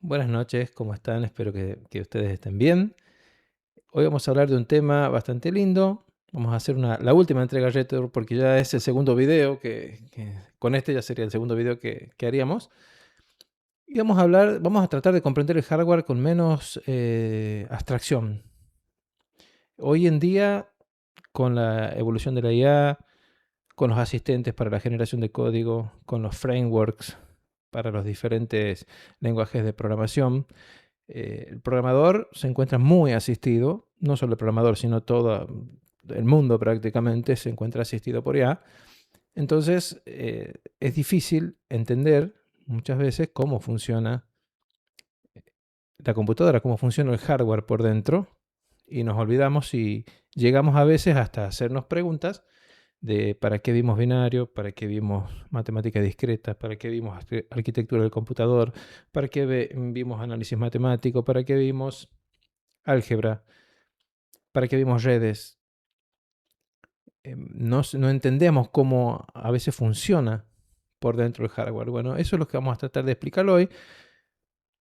Buenas noches, ¿cómo están? Espero que ustedes estén bien. Hoy vamos a hablar de un tema bastante lindo. Vamos a hacer la última entrega retro porque ya es el segundo video con este ya sería el segundo video que haríamos. Y vamos a tratar de comprender el hardware con menos abstracción. Hoy en día, con la evolución de la IA, con los asistentes para la generación de código, con los frameworks para los diferentes lenguajes de programación, el programador se encuentra muy asistido, no solo el programador, sino todo el mundo prácticamente se encuentra asistido por IA. Entonces, es difícil entender muchas veces cómo funciona la computadora, cómo funciona el hardware por dentro, y nos olvidamos y llegamos a veces hasta hacernos preguntas de para qué vimos binario, para qué vimos matemática discreta, para qué vimos arquitectura del computador, para qué vimos análisis matemático, para qué vimos álgebra, para qué vimos redes. No entendemos cómo a veces funciona por dentro del hardware. Bueno, eso es lo que vamos a tratar de explicar hoy,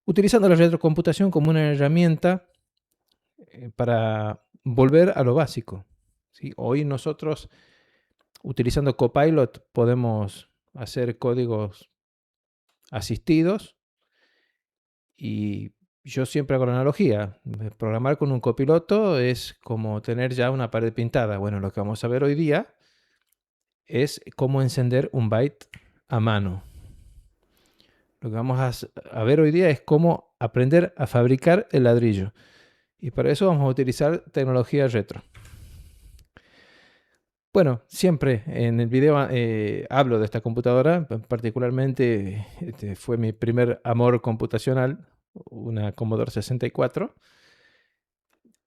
utilizando la retrocomputación como una herramienta para volver a lo básico. ¿Sí? Hoy nosotros, utilizando Copilot, podemos hacer códigos asistidos y yo siempre hago la analogía. Programar con un copiloto es como tener ya una pared pintada. Bueno, lo que vamos a ver hoy día es cómo encender un byte a mano. Lo que vamos a ver hoy día es cómo aprender a fabricar el ladrillo. Y para eso vamos a utilizar tecnología retro. Bueno, siempre en el video hablo de esta computadora, particularmente fue mi primer amor computacional, una Commodore 64.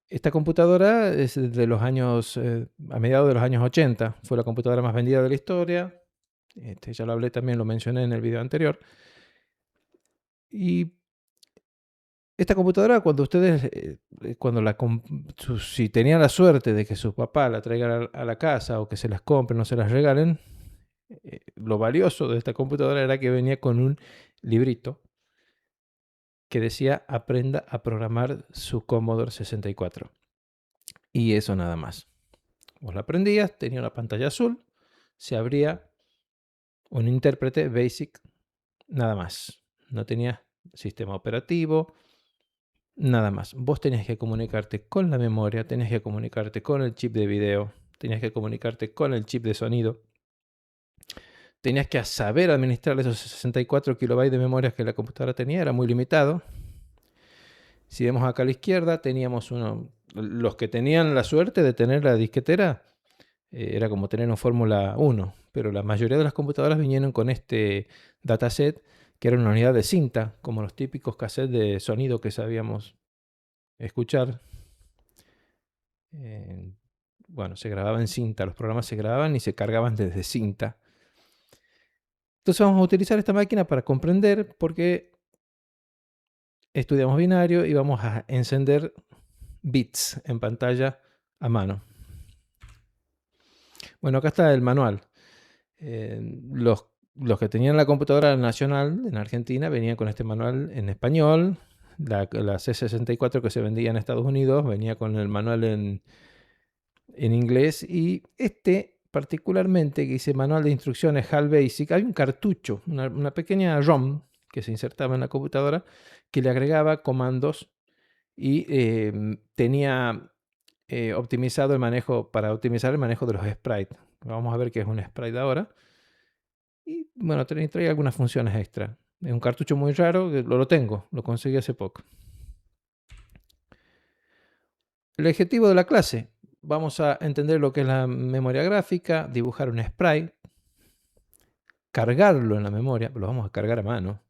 Esta computadora es de los años, a mediados de los años 80, fue la computadora más vendida de la historia. Ya lo hablé también, lo mencioné en el video anterior. Y esta computadora, cuando ustedes, si tenían la suerte de que su papá la traiga a la casa o que se las compren o se las regalen, lo valioso de esta computadora era que venía con un librito que decía aprenda a programar su Commodore 64. Y eso nada más. Vos la aprendías, tenía una pantalla azul, se abría un intérprete BASIC, nada más. No tenía sistema operativo, nada más. Vos tenías que comunicarte con la memoria, tenías que comunicarte con el chip de video, tenías que comunicarte con el chip de sonido. Tenías que saber administrar esos 64 kilobytes de memoria que la computadora tenía, era muy limitado. Si vemos acá a la izquierda, teníamos los que tenían la suerte de tener la disquetera, era como tener un Fórmula 1, pero la mayoría de las computadoras vinieron con este dataset, que era una unidad de cinta, como los típicos cassettes de sonido que sabíamos escuchar. Bueno, se grababa en cinta, los programas se grababan y se cargaban desde cinta. Entonces vamos a utilizar esta máquina para comprender por qué estudiamos binario y vamos a encender bits en pantalla a mano. Bueno, acá está el manual. Los que tenían la computadora nacional en Argentina venían con este manual en español. La C64 que se vendía en Estados Unidos venía con el manual en inglés. Y este particularmente, que dice manual de instrucciones HAL Basic, hay un cartucho, una pequeña ROM que se insertaba en la computadora que le agregaba comandos y tenía optimizado el manejo, para optimizar el manejo de los sprites. Vamos a ver qué es un sprite ahora. Y bueno, trae algunas funciones extra. Es un cartucho muy raro, lo tengo, lo conseguí hace poco. El objetivo de la clase. Vamos a entender lo que es la memoria gráfica, dibujar un sprite, cargarlo en la memoria, lo vamos a cargar a mano,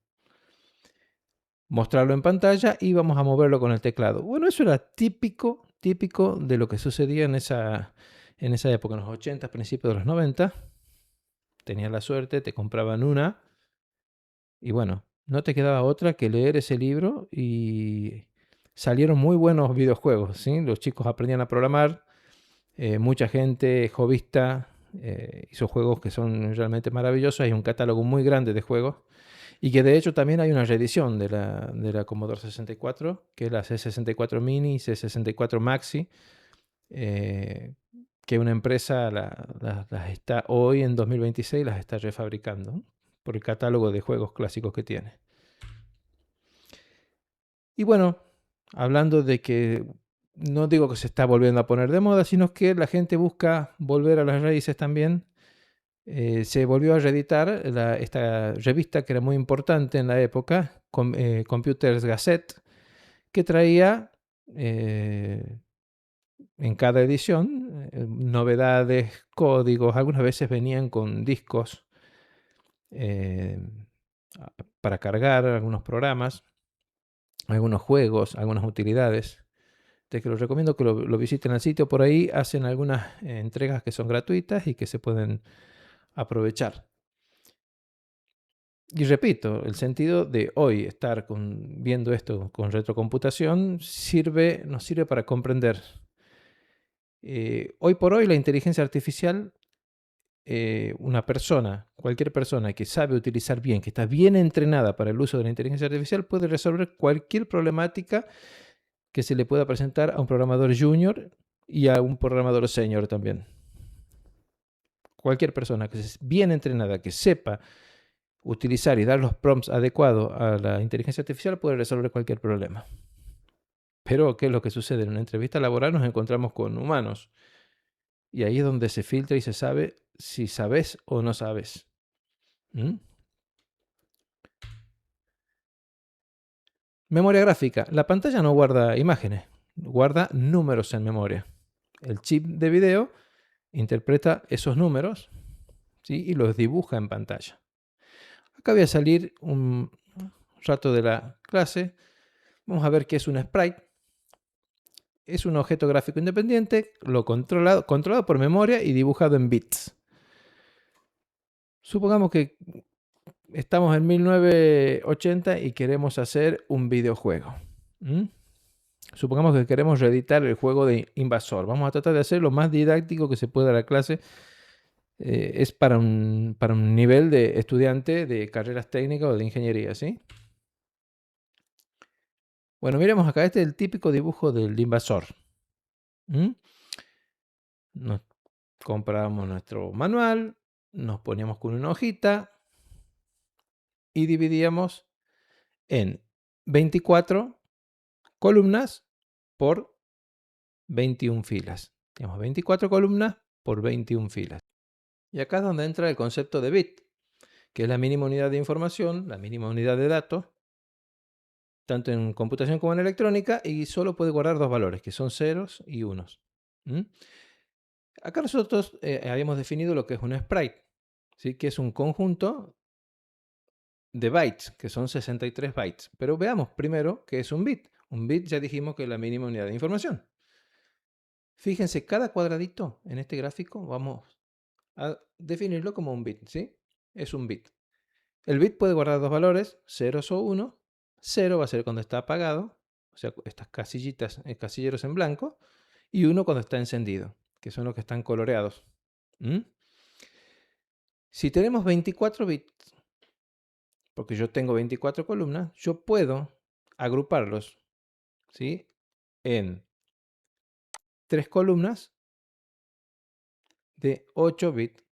mostrarlo en pantalla y vamos a moverlo con el teclado. Bueno, eso era típico de lo que sucedía en esa época, en los 80, principios de los 90. Tenías la suerte, te compraban una y bueno, no te quedaba otra que leer ese libro y salieron muy buenos videojuegos, ¿sí? Los chicos aprendían a programar, mucha gente jovista hizo juegos que son realmente maravillosos, hay un catálogo muy grande de juegos Y que de hecho también hay una reedición de la Commodore 64, que es la C64 Mini y C64 Maxi, eh, que una empresa las está hoy en 2026 las está refabricando, ¿no? Por el catálogo de juegos clásicos que tiene. Y bueno, hablando de que no digo que se está volviendo a poner de moda, sino que la gente busca volver a las raíces también. Se volvió a reeditar esta revista que era muy importante en la época, Computers Gazette, que traía en cada edición novedades, códigos, algunas veces venían con discos eh, para cargar algunos programas, algunos juegos, algunas utilidades. Te que los recomiendo que lo visiten al sitio. Por ahí hacen algunas entregas que son gratuitas y que se pueden aprovechar. Y repito, el sentido de hoy estar viendo esto con retrocomputación nos sirve para comprender. Hoy por hoy la inteligencia artificial, una persona, cualquier persona que sabe utilizar bien, que está bien entrenada para el uso de la inteligencia artificial, puede resolver cualquier problemática que se le pueda presentar a un programador junior y a un programador senior también. Cualquier persona que es bien entrenada, que sepa utilizar y dar los prompts adecuados a la inteligencia artificial puede resolver cualquier problema. Pero, ¿qué es lo que sucede? En una entrevista laboral nos encontramos con humanos. Y ahí es donde se filtra y se sabe si sabes o no sabes. ¿Mm? Memoria gráfica. La pantalla no guarda imágenes, guarda números en memoria. El chip de video interpreta esos números, ¿sí? Y los dibuja en pantalla. Acá voy a salir un rato de la clase. Vamos a ver qué es un sprite. Es un objeto gráfico independiente, controlado por memoria y dibujado en bits. Supongamos que estamos en 1980 y queremos hacer un videojuego. ¿Mm? Supongamos que queremos reeditar el juego de Invasor. Vamos a tratar de hacer lo más didáctico que se pueda la clase. Es para un nivel de estudiante de carreras técnicas o de ingeniería, ¿sí? Bueno, miremos acá. Este es el típico dibujo del Invasor. ¿Mm? Nos compramos nuestro manual, nos poníamos con una hojita y dividíamos en 24 columnas por 21 filas. Tenemos 24 columnas por 21 filas. Y acá es donde entra el concepto de bit, que es la mínima unidad de información, la mínima unidad de datos, tanto en computación como en electrónica, y solo puede guardar dos valores, que son ceros y unos. ¿Mm? Acá nosotros habíamos definido lo que es un sprite, ¿sí? Que es un conjunto de bytes, que son 63 bytes. Pero veamos primero qué es un bit. Un bit ya dijimos que es la mínima unidad de información. Fíjense, cada cuadradito en este gráfico vamos a definirlo como un bit, ¿sí? Es un bit. El bit puede guardar dos valores, ceros o 1. 0 va a ser cuando está apagado, o sea, estas casillitas, casilleros en blanco, y 1 cuando está encendido, que son los que están coloreados. ¿Mm? Si tenemos 24 bits, porque yo tengo 24 columnas, yo puedo agruparlos, ¿sí? En 3 columnas de 8 bits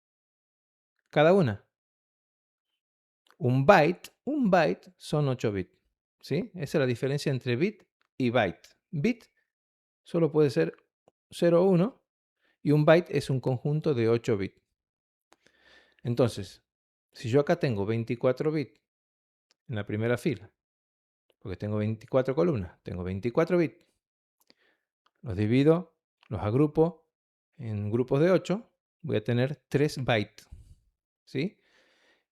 cada una. Un byte son 8 bits, ¿sí? Esa es la diferencia entre bit y byte. Bit solo puede ser 0 o 1 y un byte es un conjunto de 8 bits. Entonces, si yo acá tengo 24 bits en la primera fila, porque tengo 24 columnas, tengo 24 bits, los divido, los agrupo en grupos de 8, voy a tener 3 bytes, ¿sí?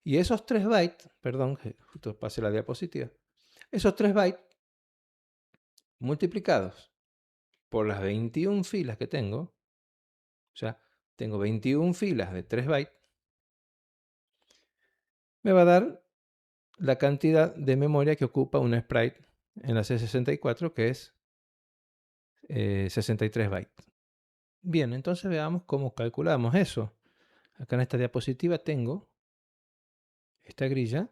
Y esos 3 bytes, perdón, justo pasé la diapositiva, esos 3 bytes multiplicados por las 21 filas que tengo, o sea, tengo 21 filas de 3 bytes, me va a dar la cantidad de memoria que ocupa un sprite en la C64, que es 63 bytes. Bien, entonces veamos cómo calculamos eso. Acá en esta diapositiva tengo esta grilla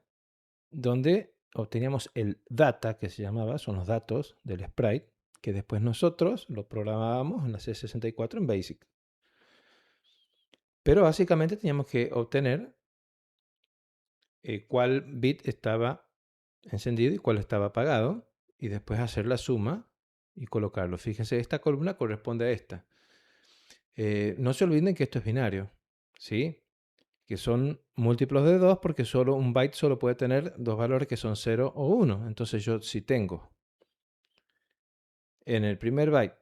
donde obteníamos el data, que se llamaba, son los datos del sprite, que después nosotros lo programábamos en la C64 en BASIC. Pero básicamente teníamos que obtener cuál bit estaba encendido y cuál estaba apagado, y después hacer la suma y colocarlo. Fíjense, esta columna corresponde a esta. No se olviden que esto es binario, ¿sí? Que son múltiplos de 2 porque solo un byte solo puede tener dos valores que son 0 o 1. Entonces yo si tengo en el primer byte,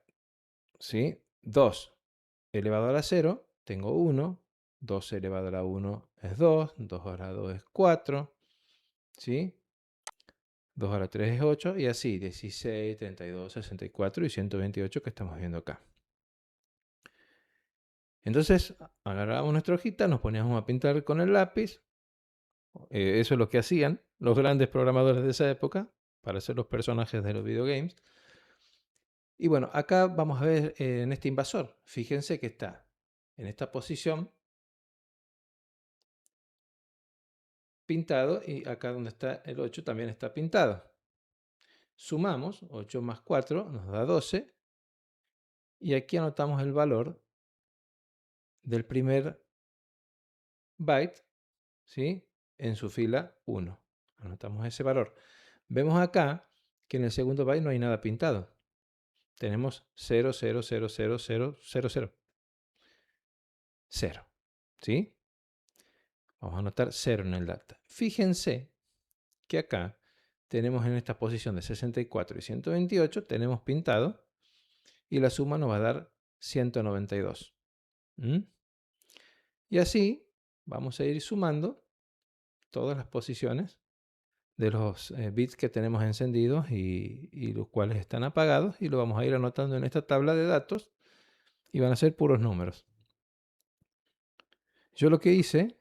¿sí? 2 elevado a la 0, tengo 1. 2 elevado a la 1 es 2. 2 a la 2 es 4. ¿Sí? 2 a la 3 es 8. Y así, 16, 32, 64 y 128 que estamos viendo acá. Entonces, agarrábamos nuestra hojita, nos poníamos a pintar con el lápiz. Eso es lo que hacían los grandes programadores de esa época para hacer los personajes de los videogames. Y bueno, acá vamos a ver en este invasor. Fíjense que está en esta posición pintado y acá donde está el 8 también está pintado. Sumamos 8 más 4 nos da 12 y aquí anotamos el valor del primer byte, ¿sí? En su fila 1. Anotamos ese valor. Vemos acá que en el segundo byte no hay nada pintado. Tenemos 0, 0, 0, 0, 0, 0, 0. 0. ¿Sí? Vamos a anotar 0 en el data. Fíjense que acá tenemos en esta posición de 64 y 128, tenemos pintado y la suma nos va a dar 192. Y así vamos a ir sumando todas las posiciones de los bits que tenemos encendidos y los cuales están apagados y lo vamos a ir anotando en esta tabla de datos y van a ser puros números. Yo lo que hice,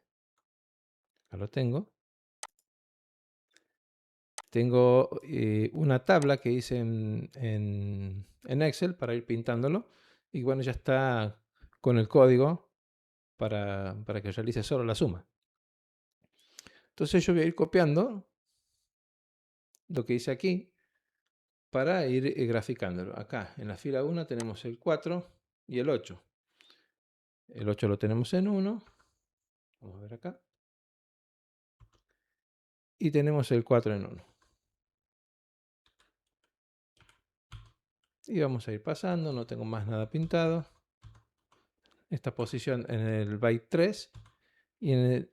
acá lo tengo, una tabla que hice en Excel para ir pintándolo y bueno, ya está con el código para que realice solo la suma. Entonces yo voy a ir copiando lo que hice aquí para ir graficándolo. Acá en la fila 1 tenemos el 4 y el 8. El 8 lo tenemos en 1. Vamos a ver acá. Y tenemos el 4 en 1. Y vamos a ir pasando, no tengo más nada pintado. Esta posición en el byte 3 y en el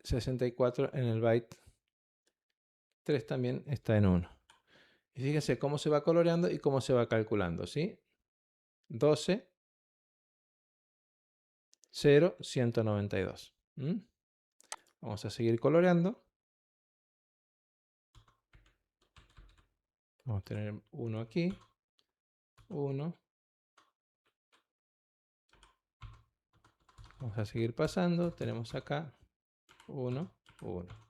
64 en el byte 3 también está en 1. Y fíjense cómo se va coloreando y cómo se va calculando, ¿sí? 12, 0, 192. Vamos a seguir coloreando. Vamos a tener 1 aquí, 1. Vamos a seguir pasando. Tenemos acá 1, 1.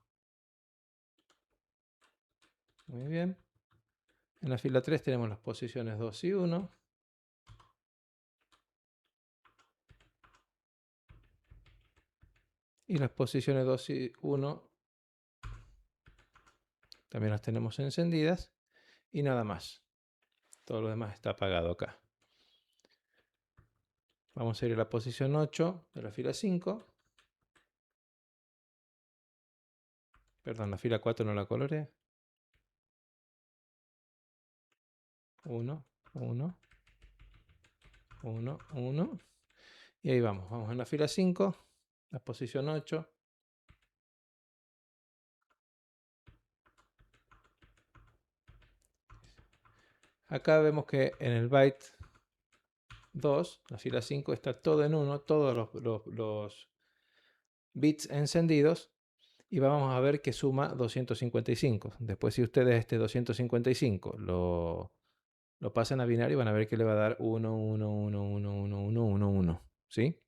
Muy bien. En la fila 3 tenemos las posiciones 2 y 1. Y las posiciones 2 y 1 también las tenemos encendidas. Y nada más. Todo lo demás está apagado acá. Vamos a ir a la posición 8 de la fila 5. Perdón, la fila 4 no la coloreé. 1, 1, 1, 1. Y ahí vamos. Vamos en la fila 5, la posición 8. Acá vemos que en el byte 2, la fila 5, está todo en 1, todos los bits encendidos. Y vamos a ver que suma 255. Después, si ustedes este 255 lo pasan a binario, van a ver que le va a dar 1, 1, 1, 1, 1, 1, 1, 1. ¿Sí?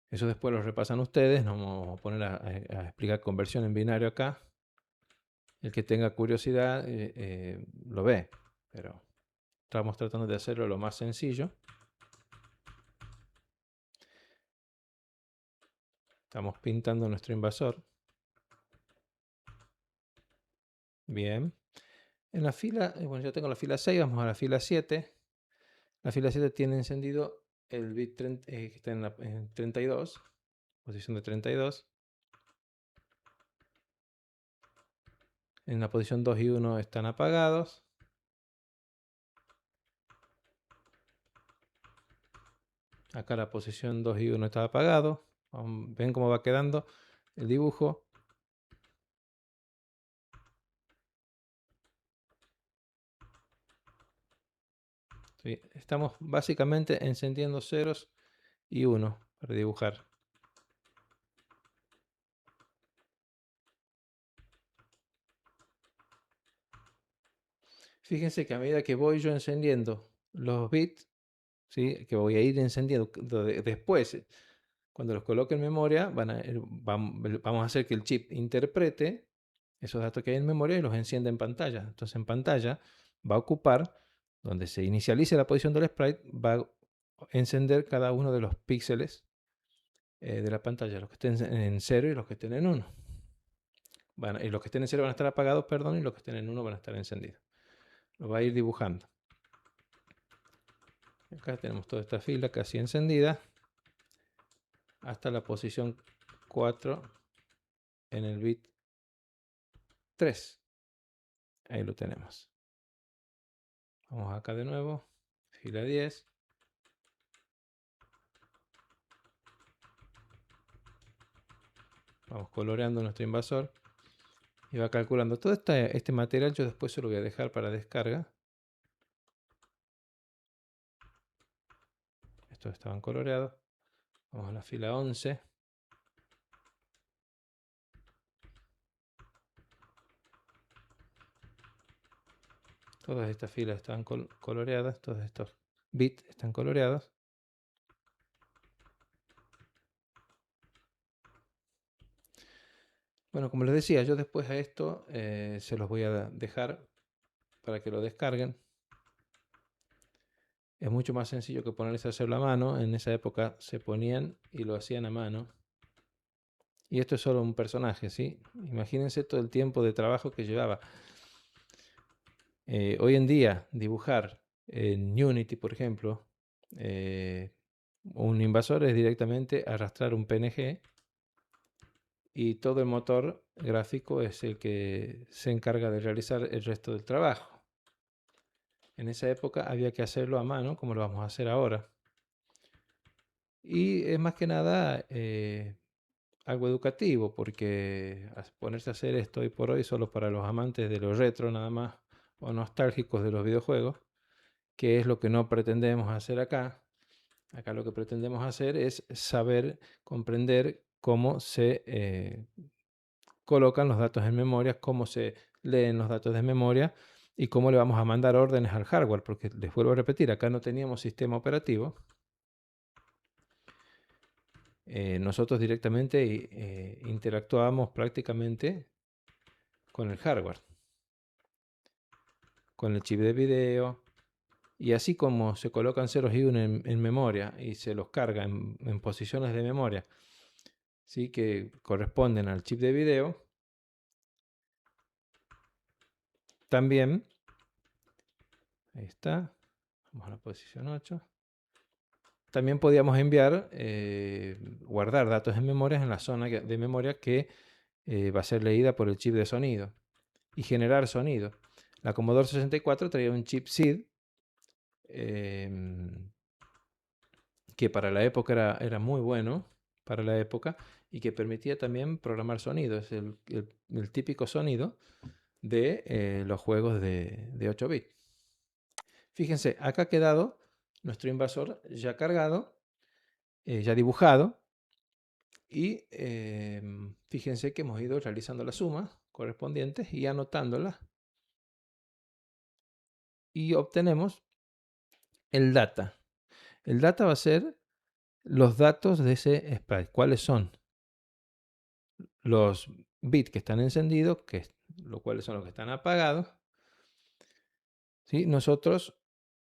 Eso después lo repasan ustedes. No vamos a poner a explicar conversión en binario acá. El que tenga curiosidad lo ve. Pero estamos tratando de hacerlo lo más sencillo. Estamos pintando nuestro invasor. Bien. En la fila, bueno, yo tengo la fila 6, vamos a la fila 7. La fila 7 tiene encendido el bit que está en 32, posición de 32. En la posición 2 y 1 están apagados. Acá la posición 2 y 1 está apagado. Ven cómo va quedando el dibujo. Sí, estamos básicamente encendiendo ceros y 1 para dibujar. Fíjense que a medida que voy yo encendiendo los bits, ¿sí? Que voy a ir encendiendo después, cuando los coloque en memoria, vamos a hacer que el chip interprete esos datos que hay en memoria y los encienda en pantalla. Entonces en pantalla va a ocupar, donde se inicialice la posición del sprite, va a encender cada uno de los píxeles de la pantalla, los que estén en 0 y los que estén en 1. Y los que estén en 0 van a estar apagados, perdón, y los que estén en 1 van a estar encendidos. Lo va a ir dibujando. Acá tenemos toda esta fila casi encendida hasta la posición 4 en el bit 3. Ahí lo tenemos. Vamos acá de nuevo, fila 10. Vamos coloreando nuestro invasor y va calculando. Todo este material yo después se lo voy a dejar para descarga. Estos estaban coloreados. Vamos a la fila 11. Todas estas filas están coloreadas, todos estos bits están coloreados. Bueno, como les decía, yo después a esto se los voy a dejar para que lo descarguen. Es mucho más sencillo que ponerse a hacerlo a mano. En esa época se ponían y lo hacían a mano. Y esto es solo un personaje, ¿sí? Imagínense todo el tiempo de trabajo que llevaba. Hoy en día, dibujar en Unity, por ejemplo, un invasor es directamente arrastrar un PNG y todo el motor gráfico es el que se encarga de realizar el resto del trabajo. En esa época había que hacerlo a mano, como lo vamos a hacer ahora. Y es más que nada algo educativo, porque ponerse a hacer esto hoy por hoy solo para los amantes de lo retro nada más, o nostálgicos de los videojuegos, que es lo que no pretendemos hacer acá. Acá lo que pretendemos hacer es saber, comprender cómo se colocan los datos en memoria, cómo se leen los datos de memoria y cómo le vamos a mandar órdenes al hardware, porque les vuelvo a repetir, acá no teníamos sistema operativo. Nosotros directamente interactuábamos prácticamente con el hardware, con el chip de video, y así como se colocan ceros y unos en memoria y se los carga en posiciones de memoria, ¿sí? Que corresponden al chip de video, también, ahí está, vamos a la posición 8, también podíamos enviar, guardar datos en memoria en la zona de memoria que va a ser leída por el chip de sonido y generar sonido. La Commodore 64 traía un chip SID que para la época era muy bueno, para la época, y que permitía también programar sonidos, el típico sonido de los juegos de 8 bits. Fíjense, acá ha quedado nuestro invasor ya cargado, ya dibujado, y fíjense que hemos ido realizando las sumas correspondientes y anotándolas, y obtenemos el data. El data va a ser los datos de ese sprite. ¿Cuáles son? Los bits que están encendidos, lo cuales son los que están apagados. ¿Sí? Nosotros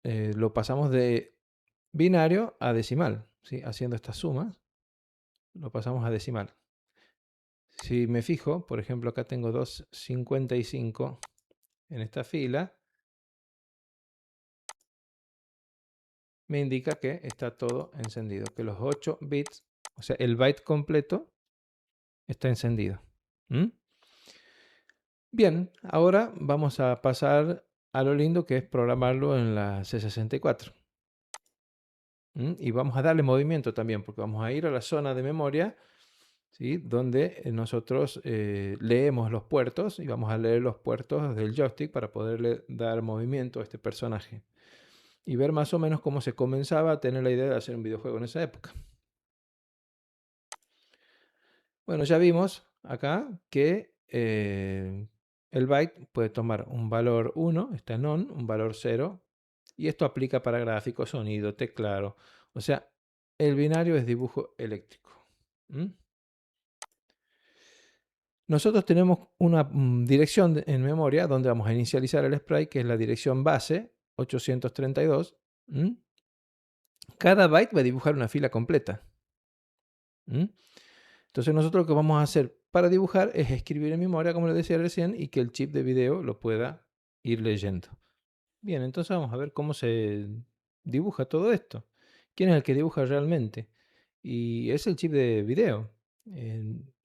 lo pasamos de binario a decimal, ¿sí? Haciendo estas sumas, lo pasamos a decimal. Si me fijo, por ejemplo, acá tengo 2,55 en esta fila, me indica que está todo encendido, que los 8 bits, o sea, el byte completo está encendido. ¿Mm? Bien, ahora vamos a pasar a lo lindo que es programarlo en la C64. Y vamos a darle movimiento también, porque vamos a ir a la zona de memoria, ¿sí? Donde nosotros leemos los puertos y vamos a leer los puertos del joystick para poderle dar movimiento a este personaje y ver más o menos cómo se comenzaba a tener la idea de hacer un videojuego en esa época. Bueno, ya vimos acá que el byte puede tomar un valor 1, está en on, un valor 0, y esto aplica para gráficos, sonido, teclado. O sea, el binario es dibujo eléctrico. ¿Mm? Nosotros tenemos una dirección en memoria donde vamos a inicializar el sprite, que es la dirección base 832. ¿Mm? Cada byte va a dibujar una fila completa. ¿Mm? Entonces nosotros lo que vamos a hacer para dibujar es escribir en memoria, como les decía recién, y que el chip de video lo pueda ir leyendo. Bien, entonces vamos a ver cómo se dibuja todo esto. ¿Quién es el que dibuja realmente? Y es el chip de video.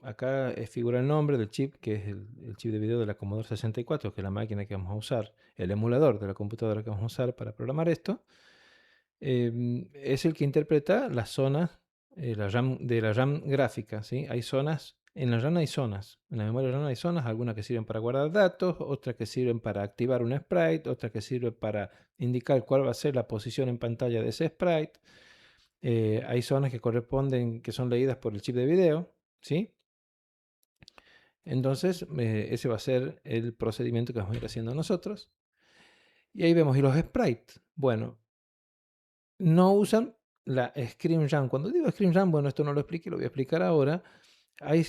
Acá figura el nombre del chip, que es el chip de video de la Commodore 64, que es la máquina que vamos a usar, el emulador de la computadora que vamos a usar para programar esto. Es el que interpreta las zonas de la RAM gráfica, ¿sí? Hay zonas, en la RAM hay zonas, en la memoria RAM hay zonas, algunas que sirven para guardar datos, otras que sirven para activar un sprite, otras que sirven para indicar cuál va a ser la posición en pantalla de ese sprite. Hay zonas que corresponden, que son leídas por el chip de video, ¿sí? Entonces, ese va a ser el procedimiento que vamos a ir haciendo nosotros. Y ahí vemos, y los sprites, bueno, no usan la Screen RAM. Cuando digo Screen RAM, bueno, esto no lo expliqué, lo voy a explicar ahora. Hay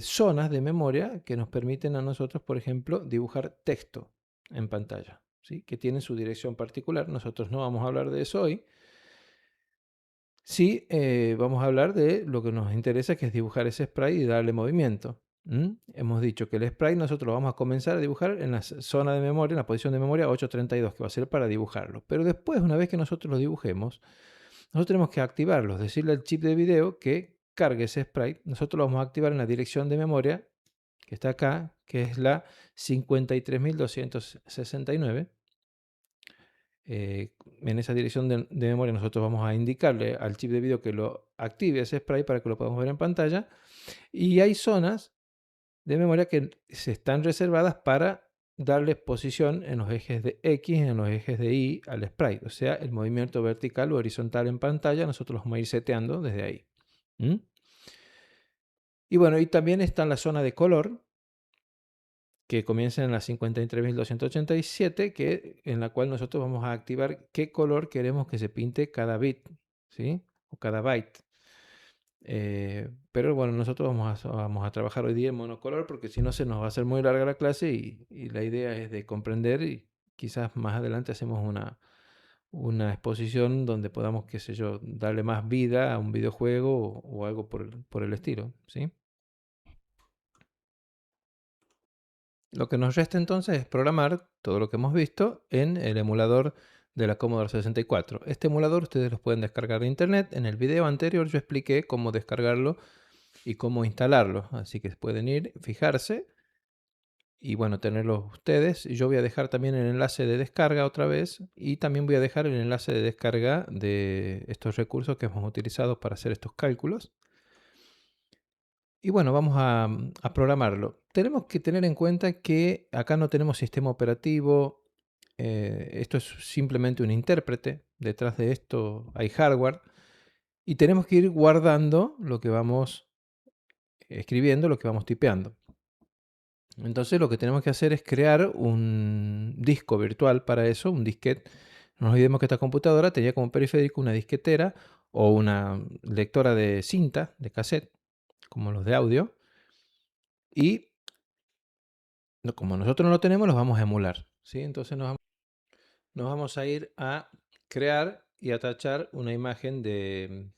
zonas de memoria que nos permiten a nosotros, por ejemplo, dibujar texto en pantalla, ¿sí? Que tienen su dirección particular. Nosotros no vamos a hablar de eso hoy. Sí, vamos a hablar de lo que nos interesa, que es dibujar ese sprite y darle movimiento. Hemos dicho que el sprite nosotros lo vamos a comenzar a dibujar en la zona de memoria, en la posición de memoria 832, que va a ser para dibujarlo. Pero después, una vez que nosotros lo dibujemos, nosotros tenemos que activarlo, decirle al chip de video que cargue ese sprite. Nosotros lo vamos a activar en la dirección de memoria que está acá, que es la 53.269. En esa dirección de memoria nosotros vamos a indicarle al chip de video que lo active ese sprite para que lo podamos ver en pantalla. Y hay zonas de memoria que se están reservadas para darle posición en los ejes de X, en los ejes de Y al sprite. O sea, el movimiento vertical o horizontal en pantalla, nosotros los vamos a ir seteando desde ahí. Y bueno, y también está la zona de color, que comienza en la 53.287, en la cual nosotros vamos a activar qué color queremos que se pinte cada bit, ¿sí? O cada byte. Pero bueno, nosotros vamos a trabajar hoy día en monocolor porque si no se nos va a hacer muy larga la clase y la idea es de comprender y quizás más adelante hacemos una exposición donde podamos, qué sé yo, darle más vida a un videojuego o algo por el estilo, ¿sí? Lo que nos resta entonces es programar todo lo que hemos visto en el emulador de la Commodore 64. Este emulador ustedes lo pueden descargar de internet. En el video anterior yo expliqué cómo descargarlo y cómo instalarlo. Así que pueden ir, fijarse y bueno, tenerlo ustedes. Yo voy a dejar también el enlace de descarga otra vez y también voy a dejar el enlace de descarga de estos recursos que hemos utilizado para hacer estos cálculos. Y bueno, vamos a programarlo. Tenemos que tener en cuenta que acá no tenemos sistema operativo. Esto es simplemente un intérprete. Detrás de esto hay hardware. Y tenemos que ir guardando lo que vamos escribiendo, lo que vamos tipeando. Entonces lo que tenemos que hacer es crear un disco virtual para eso, un disquete. No nos olvidemos que esta computadora tenía como periférico una disquetera o una lectora de cinta, de cassette, como los de audio. Y como nosotros no lo tenemos, los vamos a emular, ¿sí? Entonces nos vamos a ir a crear y a tachar una imagen de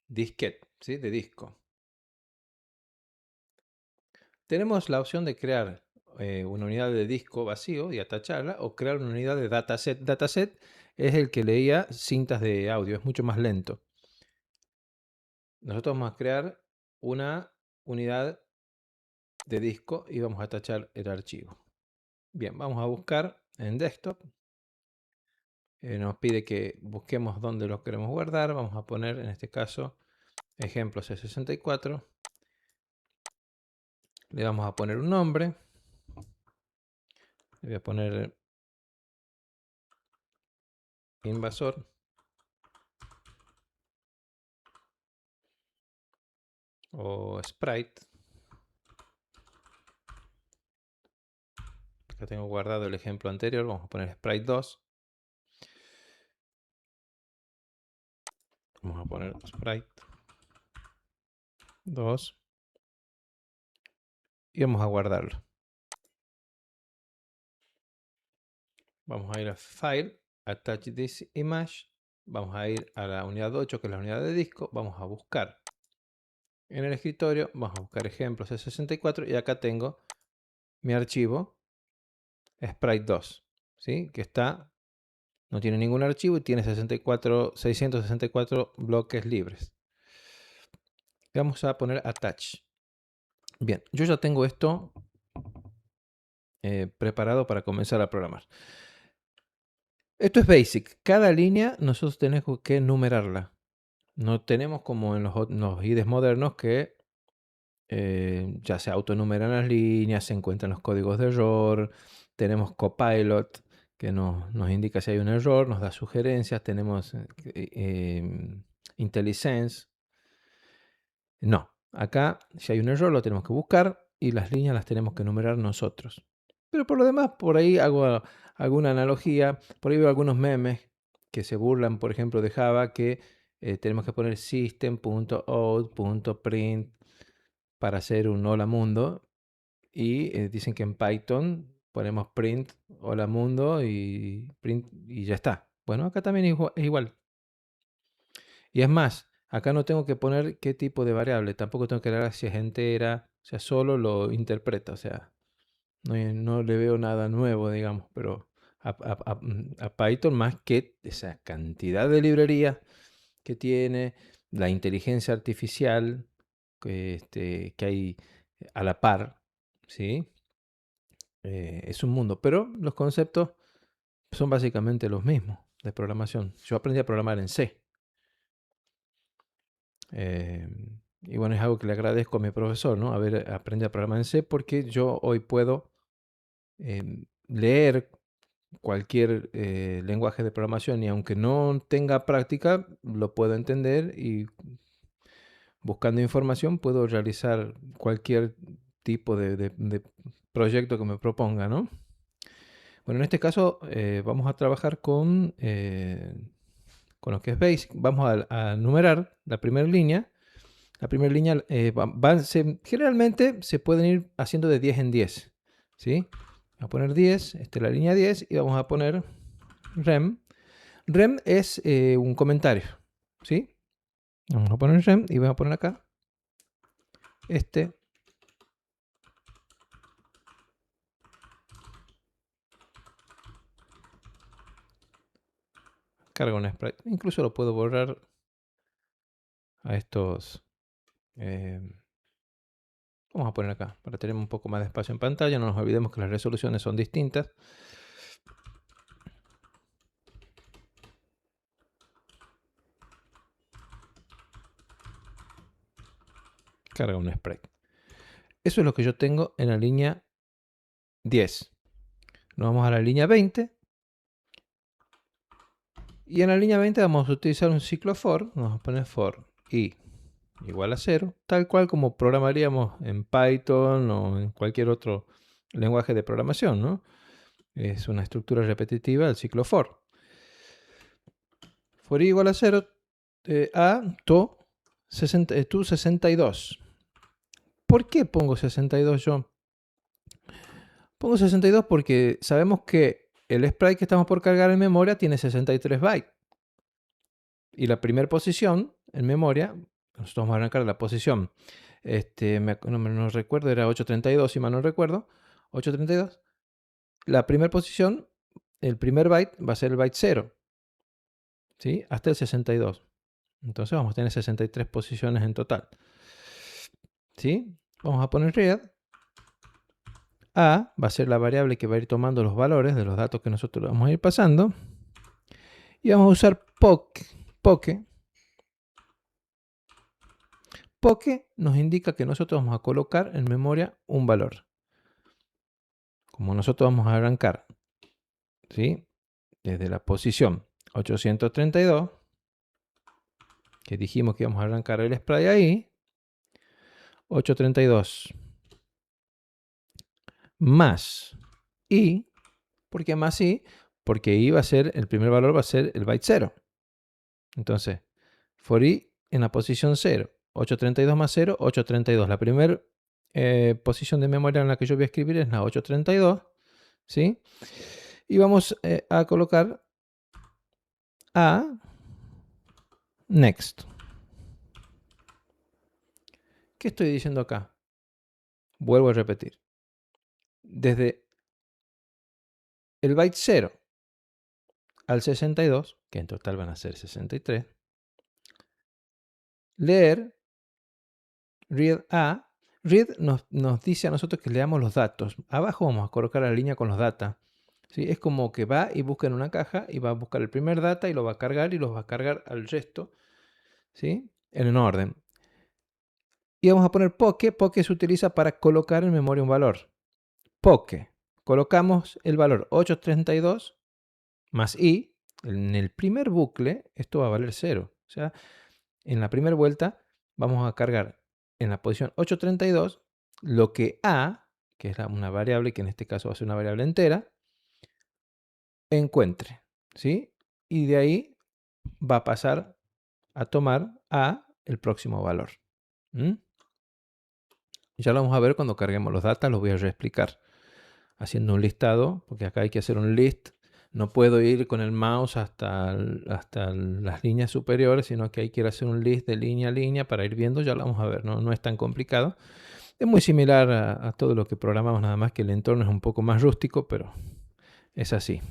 disquete, ¿sí? De disco. Tenemos la opción de crear una unidad de disco vacío y atacharla, o crear una unidad de dataset. Dataset es el que leía cintas de audio, es mucho más lento. Nosotros vamos a crear una unidad de disco y vamos a tachar el archivo. Bien, vamos a buscar en desktop. Nos pide que busquemos dónde lo queremos guardar. Vamos a poner en este caso ejemplo C64. Le vamos a poner un nombre. Le voy a poner invasor. O sprite. Acá tengo guardado el ejemplo anterior. Vamos a poner sprite 2. Vamos a poner sprite 2. Y vamos a guardarlo. Vamos a ir a File, Attach this image. Vamos a ir a la unidad 8, que es la unidad de disco. Vamos a buscar en el escritorio. Vamos a buscar ejemplos de 64. Y acá tengo mi archivo sprite 2. ¿Sí? Que está, no tiene ningún archivo y tiene 664 bloques libres. Vamos a poner Attach. Bien, yo ya tengo esto preparado para comenzar a programar. Esto es basic. Cada línea nosotros tenemos que numerarla. No tenemos como en los IDEs modernos que ya se autoenumeran las líneas, se encuentran los códigos de error. Tenemos Copilot que nos indica si hay un error, nos da sugerencias. Tenemos IntelliSense. No, acá si hay un error lo tenemos que buscar y las líneas las tenemos que numerar nosotros. Pero por lo demás, por ahí hago alguna analogía, por ahí veo algunos memes que se burlan, por ejemplo, de Java, que tenemos que poner system.out.print para hacer un hola mundo. Y dicen que en Python ponemos print hola mundo y print y ya está. Bueno, acá también es igual. Y es más, acá no tengo que poner qué tipo de variable, tampoco tengo que agregar si es entera, o sea, solo lo interpreta, o sea, no le veo nada nuevo, digamos, pero a Python más que esa cantidad de librerías que tiene, la inteligencia artificial que hay a la par, ¿sí? Es un mundo, pero los conceptos son básicamente los mismos de programación. Yo aprendí a programar en C. Y bueno, es algo que le agradezco a mi profesor, ¿no? Haber aprendido a programar en C porque yo hoy puedo leer cualquier lenguaje de programación y aunque no tenga práctica, lo puedo entender y buscando información puedo realizar cualquier tipo de proyecto que me proponga, ¿no? Bueno, en este caso vamos a trabajar con lo que es Basic. Vamos a numerar la primera línea. La primera línea generalmente se pueden ir haciendo de 10 en 10. ¿Sí? Vamos a poner 10, esta es la línea 10 y vamos a poner rem. Rem es un comentario. ¿Sí? Vamos a poner rem y vamos a poner acá este. Carga un sprite. Incluso lo puedo borrar a estos. Vamos a poner acá para tener un poco más de espacio en pantalla. No nos olvidemos que las resoluciones son distintas. Carga un sprite. Eso es lo que yo tengo en la línea 10. Nos vamos a la línea 20. Y en la línea 20 vamos a utilizar un ciclo for. Vamos a poner for i igual a 0. Tal cual como programaríamos en Python o en cualquier otro lenguaje de programación, ¿no? Es una estructura repetitiva del ciclo for. For i igual a 0 a to 62. ¿Por qué pongo 62 yo? Pongo 62 porque sabemos que el sprite que estamos por cargar en memoria tiene 63 bytes. Y la primera posición en memoria, nosotros vamos a arrancar la posición, no recuerdo, era 832 si mal no recuerdo. 832. La primera posición, el primer byte va a ser el byte 0, ¿sí? Hasta el 62. Entonces vamos a tener 63 posiciones en total, ¿sí? Vamos a poner read. A va a ser la variable que va a ir tomando los valores de los datos que nosotros vamos a ir pasando. Y vamos a usar poke. Poke nos indica que nosotros vamos a colocar en memoria un valor. Como nosotros vamos a arrancar, ¿sí?, desde la posición 832, que dijimos que íbamos a arrancar el sprite ahí, 832 más i. ¿Por qué más i? Porque i va a ser, el primer valor va a ser el byte 0. Entonces, for i en la posición 0, 832 más 0, 832. La primera posición de memoria en la que yo voy a escribir es la 832, ¿sí? Y vamos a colocar a next. ¿Qué estoy diciendo acá? Vuelvo a repetir. Desde el byte 0 al 62, que en total van a ser 63, leer read a. Read nos dice a nosotros que leamos los datos. Abajo vamos a colocar la línea con los data, ¿sí? Es como que va y busca en una caja y va a buscar el primer data y lo va a cargar y los va a cargar al resto, ¿sí?, en un orden. Y vamos a poner poke. Poke se utiliza para colocar en memoria un valor. Poke. Colocamos el valor 832 más i. En el primer bucle esto va a valer 0. O sea, en la primera vuelta vamos a cargar en la posición 832 lo que a, que es una variable, que en este caso va a ser una variable entera, encuentre, ¿sí? Y de ahí va a pasar a tomar a el próximo valor. Ya lo vamos a ver cuando carguemos los datos, los voy a reexplicar haciendo un listado, porque acá hay que hacer un list. No puedo ir con el mouse hasta las líneas superiores, sino que hay que hacer un list de línea a línea para ir viendo. Ya lo vamos a ver, no es tan complicado. Es muy similar a todo lo que programamos, nada más que el entorno es un poco más rústico, pero es así.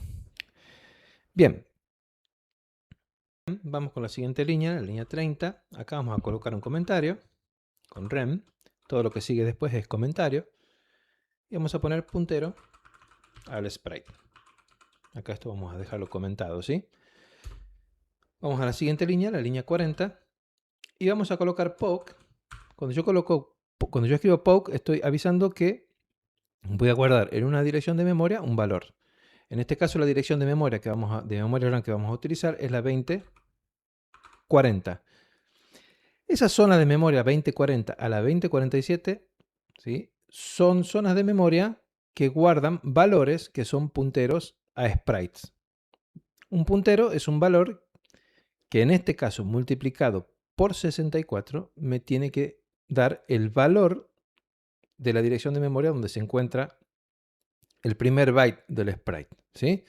Bien. Vamos con la siguiente línea, la línea 30. Acá vamos a colocar un comentario con rem. Todo lo que sigue después es comentario. Y vamos a poner puntero al sprite. Acá esto vamos a dejarlo comentado, ¿sí? Vamos a la siguiente línea, la línea 40. Y vamos a colocar poke. Cuando yo escribo poke, estoy avisando que voy a guardar en una dirección de memoria un valor. En este caso, la dirección de memoria de memoria RAM que vamos a utilizar es la 2040. Esa zona de memoria 2040 a la 2047, ¿sí?, son zonas de memoria que guardan valores que son punteros a sprites. Un puntero es un valor que en este caso multiplicado por 64 me tiene que dar el valor de la dirección de memoria donde se encuentra el primer byte del sprite, ¿sí?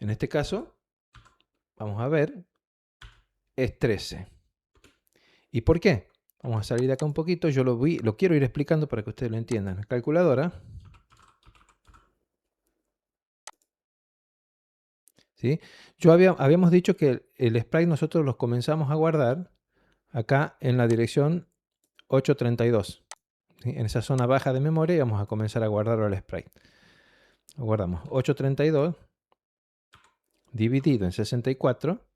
En este caso, vamos a ver, es 13. ¿Y por qué? Vamos a salir de acá un poquito. Yo lo quiero ir explicando para que ustedes lo entiendan. Calculadora. ¿Sí? Habíamos dicho que el sprite nosotros los comenzamos a guardar acá en la dirección 832. ¿Sí? En esa zona baja de memoria y vamos a comenzar a guardarlo al sprite. Lo guardamos 832 dividido en 64.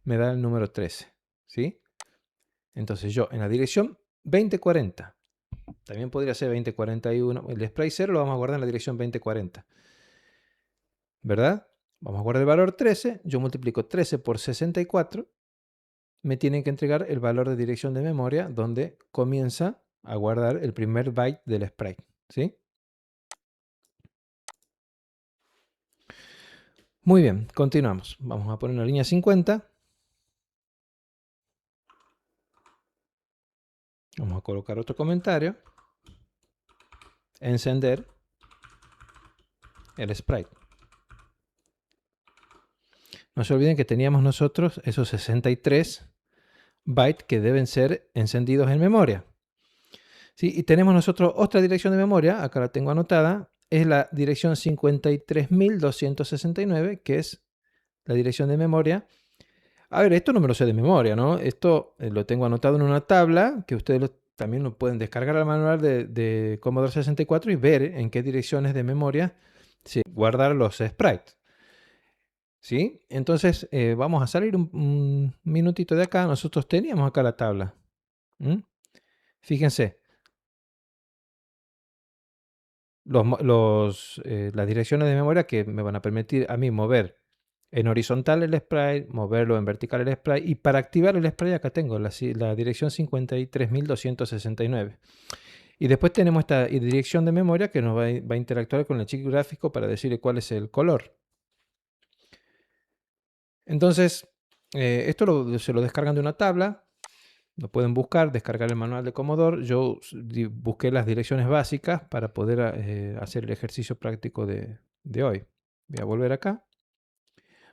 Me da el número 13. ¿Sí? Entonces yo en la dirección 2040, también podría ser 2041, el sprite 0 lo vamos a guardar en la dirección 2040. ¿Verdad? Vamos a guardar el valor 13, yo multiplico 13 por 64, me tienen que entregar el valor de dirección de memoria donde comienza a guardar el primer byte del sprite, ¿sí? Muy bien, continuamos. Vamos a poner una línea 50. Vamos a colocar otro comentario. Encender el sprite. No se olviden que teníamos nosotros esos 63 bytes que deben ser encendidos en memoria. ¿Sí? Y tenemos nosotros otra dirección de memoria, acá la tengo anotada, es la dirección 53.269, que es la dirección de memoria. A ver, esto no me lo sé de memoria, ¿no? Esto lo tengo anotado en una tabla que ustedes también lo pueden descargar al manual de Commodore 64 y ver en qué direcciones de memoria guardar los sprites. ¿Sí? Entonces, vamos a salir un minutito de acá. Nosotros teníamos acá la tabla. Fíjense, las direcciones de memoria que me van a permitir a mí mover en horizontal el sprite, moverlo en vertical el sprite, y para activar el sprite acá tengo la dirección 53.269. Y después tenemos esta dirección de memoria que nos va a interactuar con el chip gráfico para decirle cuál es el color. Entonces, esto se lo descargan de una tabla, lo pueden buscar, descargar el manual de Commodore. Yo busqué las direcciones básicas para poder hacer el ejercicio práctico de hoy. Voy a volver acá.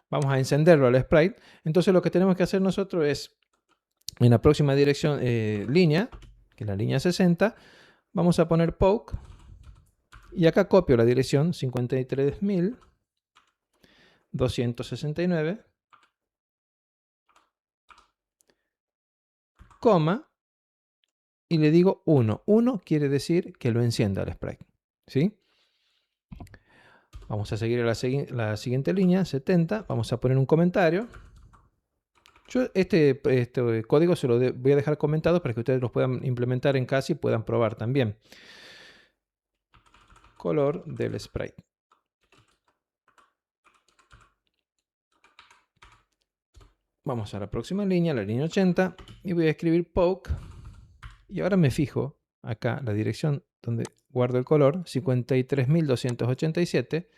Vamos a encenderlo al sprite. Entonces lo que tenemos que hacer nosotros es, en la próxima dirección línea, que es la línea 60, vamos a poner poke. Y acá copio la dirección 53.269, coma, y le digo 1. 1 quiere decir que lo encienda el sprite. ¿Sí? Vamos a seguir a la siguiente línea, 70. Vamos a poner un comentario. Yo este código se lo voy a dejar comentado para que ustedes los puedan implementar en casa y puedan probar también. Color del sprite. Vamos a la próxima línea, la línea 80, y voy a escribir poke. Y ahora me fijo acá la dirección donde guardo el color, 53.287.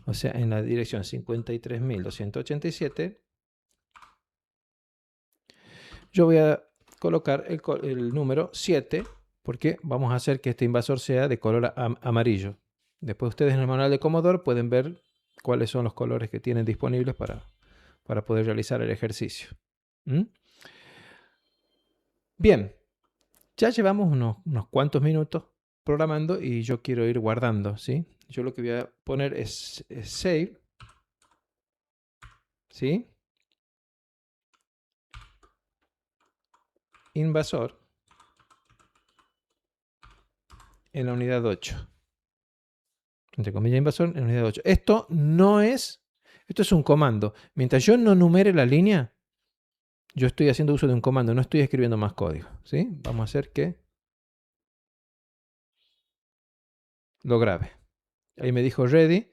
O sea, en la dirección 53.287, yo voy a colocar el número 7, porque vamos a hacer que este invasor sea de color amarillo. Después ustedes en el manual de Commodore pueden ver cuáles son los colores que tienen disponibles para poder realizar el ejercicio. Bien, ya llevamos unos cuantos minutos programando y yo quiero ir guardando, ¿sí? Yo lo que voy a poner es save, ¿sí? Invasor en la unidad 8. Entre comillas, invasor en la unidad 8. Esto es un comando. Mientras yo no numere la línea, yo estoy haciendo uso de un comando, no estoy escribiendo más código, ¿sí? Vamos a hacer que lo grabe. Ahí me dijo ready.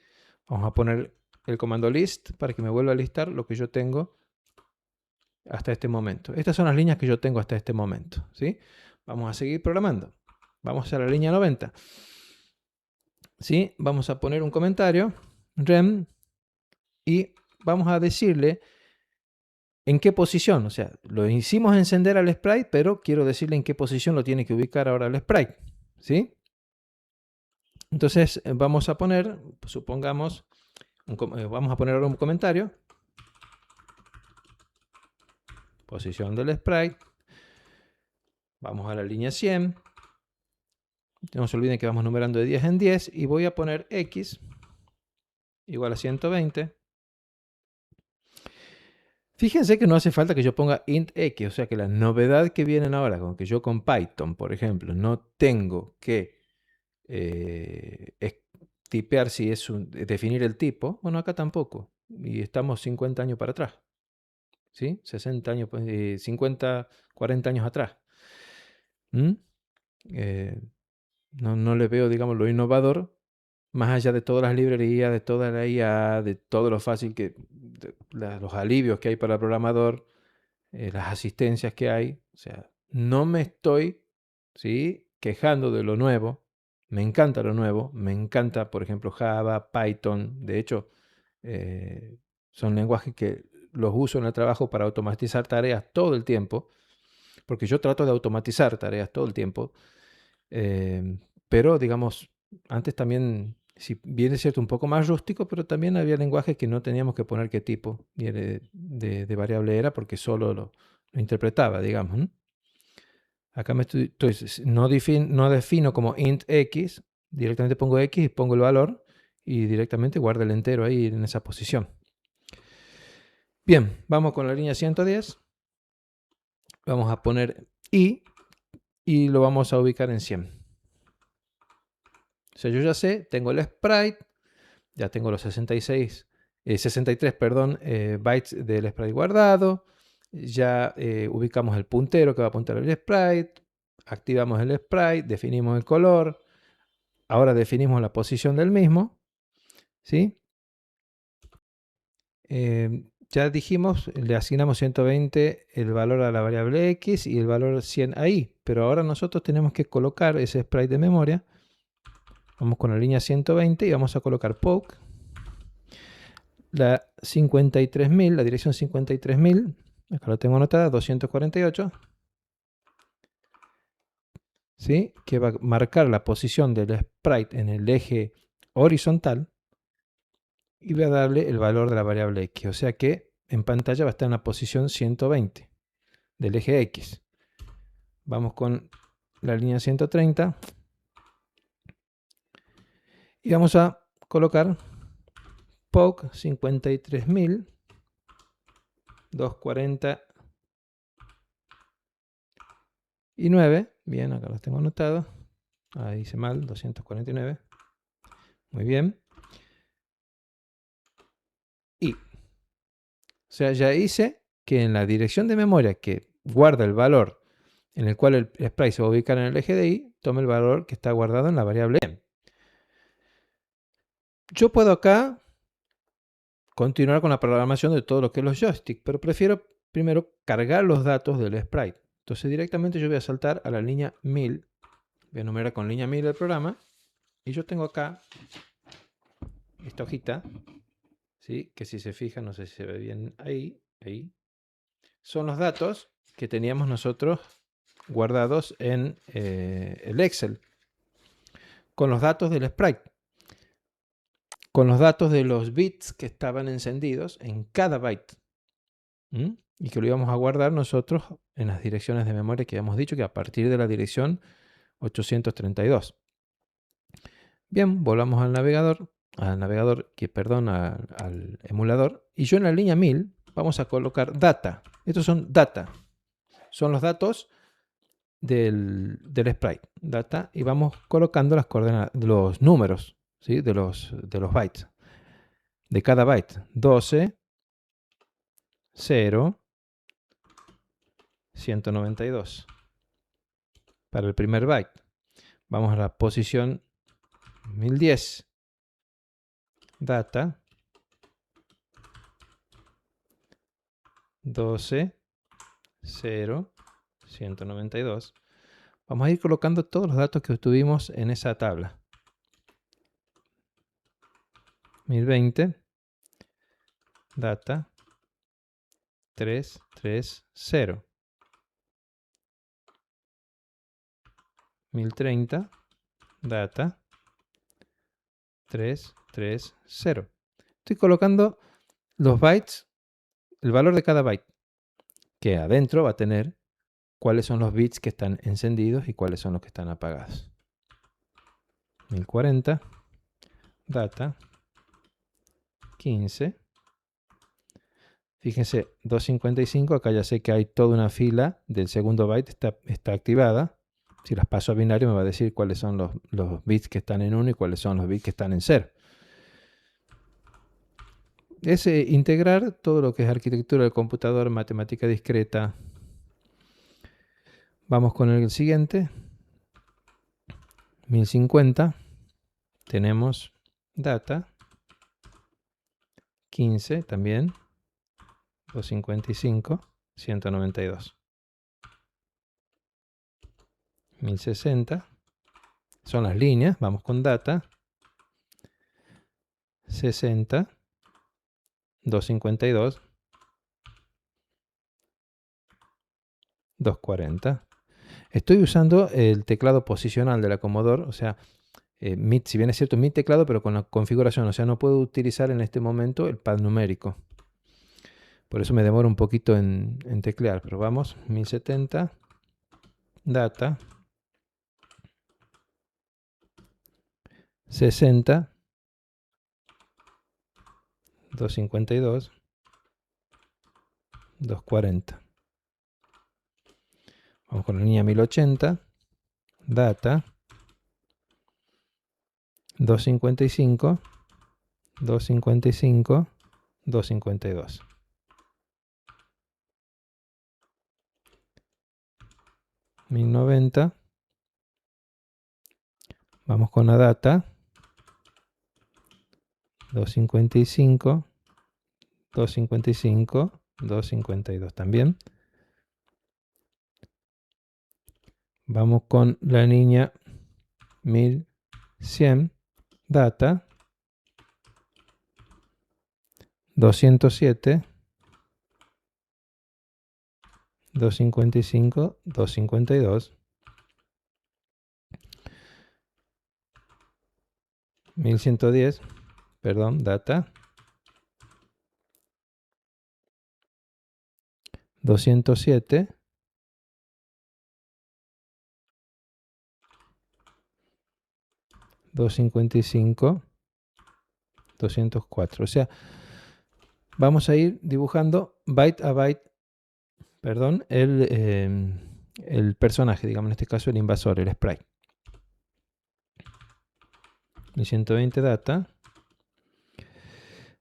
Vamos a poner el comando list para que me vuelva a listar lo que yo tengo hasta este momento. Estas son las líneas que yo tengo hasta este momento, ¿sí? Vamos a seguir programando. Vamos a la línea 90. ¿Sí? Vamos a poner un comentario, rem, y vamos a decirle en qué posición. O sea, lo hicimos encender al sprite, pero quiero decirle en qué posición lo tiene que ubicar ahora el sprite, ¿sí? Entonces vamos a poner, supongamos, vamos a poner ahora un comentario. Posición del sprite. Vamos a la línea 100. No se olviden que vamos numerando de 10 en 10. Y voy a poner x igual a 120. Fíjense que no hace falta que yo ponga int x. O sea que la novedad que vienen ahora, con que yo con Python, por ejemplo, no tengo que tipear si es definir el tipo. Bueno, acá tampoco. Y estamos 50 años para atrás. ¿Sí? 60 años, 50, 40 años atrás. No le veo, digamos, lo innovador, más allá de todas las librerías, de toda la IA, de todo lo fácil los alivios que hay para el programador, las asistencias que hay. O sea, no me estoy, ¿sí?, quejando de lo nuevo. Me encanta lo nuevo. Me encanta, por ejemplo, Java, Python. De hecho, son lenguajes que los uso en el trabajo para automatizar tareas todo el tiempo, porque yo trato de automatizar tareas todo el tiempo. Pero, digamos, antes también, si bien es cierto, un poco más rústico, pero también había lenguajes que no teníamos que poner qué tipo de variable era, porque solo lo interpretaba, digamos, ¿no? Acá no defino como int x, directamente pongo x y pongo el valor y directamente guarda el entero ahí en esa posición. Bien, vamos con la línea 110. Vamos a poner y lo vamos a ubicar en 100. O sea, yo ya sé, tengo el sprite, ya tengo los 63 bytes del sprite guardado, ya ubicamos el puntero que va a apuntar al sprite, activamos el sprite, definimos el color, ahora definimos la posición del mismo, ¿sí? Ya dijimos, le asignamos 120 el valor a la variable x y el valor 100 ahí, pero ahora nosotros tenemos que colocar ese sprite de memoria. Vamos con la línea 120 y vamos a colocar poke, la 53.000, la dirección 53.000, acá lo tengo anotada, 248, ¿sí? Que va a marcar la posición del sprite en el eje horizontal y voy a darle el valor de la variable x, o sea que en pantalla va a estar en la posición 120 del eje x. Vamos con la línea 130 y vamos a colocar poke 53.000, 249, bien, acá los tengo anotados, ahí hice mal, 249, muy bien, y, o sea, ya hice que en la dirección de memoria que guarda el valor en el cual el sprite se va a ubicar en el eje de y, tome el valor que está guardado en la variable m. Yo puedo acá continuar con la programación de todo lo que es los joysticks, pero prefiero primero cargar los datos del sprite. Entonces directamente yo voy a saltar a la línea 1000, voy a enumerar con línea 1000 el programa, y yo tengo acá esta hojita, ¿sí? Que si se fijan, no sé si se ve bien ahí, son los datos que teníamos nosotros guardados en el Excel, con los datos del sprite, con los datos de los bits que estaban encendidos en cada byte. Y que lo íbamos a guardar nosotros en las direcciones de memoria que habíamos dicho, que a partir de la dirección 832. Bien, volvamos al navegador, al emulador, y yo en la línea 1000 vamos a colocar data. Estos son data, son los datos del sprite, data, y vamos colocando las coordenadas, los números, ¿sí? de los bytes. De cada byte, 12, 0, 192. Para el primer byte, vamos a la posición 1010, data, 12, 0, 192. Vamos a ir colocando todos los datos que obtuvimos en esa tabla. 1020, data, 330. 1030, data, 330. Estoy colocando los bytes, el valor de cada byte, que adentro va a tener cuáles son los bits que están encendidos y cuáles son los que están apagados. 1040, data, 15. Fíjense, 255, acá ya sé que hay toda una fila del segundo byte, está activada. Si las paso a binario me va a decir cuáles son los bits que están en 1 y cuáles son los bits que están en 0. Es integrar todo lo que es arquitectura del computador, matemática discreta. Vamos con el siguiente. 1050. Tenemos data. 15 también. 255. 192. 1060. Son las líneas. Vamos con data. 60. 252. 240. Estoy usando el teclado posicional de la Commodore, o sea, si bien es cierto, mi teclado, pero con la configuración, o sea, no puedo utilizar en este momento el pad numérico. Por eso me demoro un poquito en teclear, pero vamos, 1070, data, 60, 252, 240. Vamos con la línea 1080, data, 255, 255, 252. 1090. Vamos con la data, 255, 255, 252 también. Vamos con la línea 1100, data, 207, 255, 252. 1110, perdón, data, 207, 255, 204. O sea, vamos a ir dibujando byte a byte, perdón, el personaje, digamos en este caso el invasor, el sprite. 1120 data,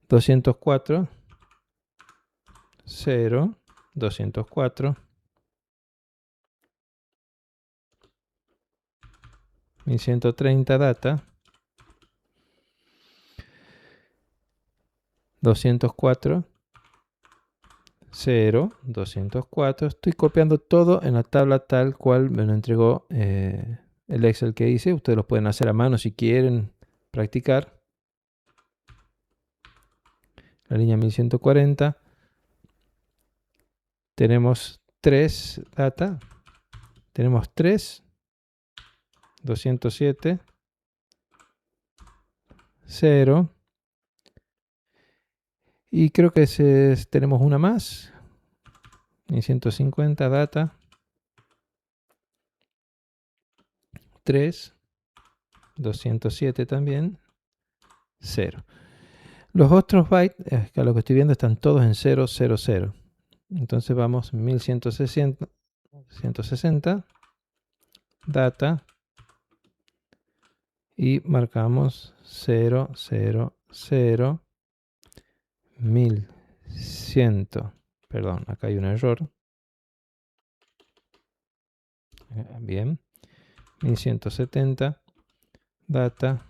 204, 0, 204, 1130 data, 204, 0, 204. Estoy copiando todo en la tabla tal cual me lo entregó el Excel que hice. Ustedes lo pueden hacer a mano si quieren practicar. La línea 1140. Tenemos 3 data. Tenemos 3, 207, 0. Y creo que tenemos una más. 1150 data. 3, 207 también, 0. Los otros bytes, a lo que estoy viendo, están todos en 0, 0, 0. Entonces vamos 1160, 160, data, y marcamos 0, 0, 0, 1100. Perdón, acá hay un error. Bien. 1170, data,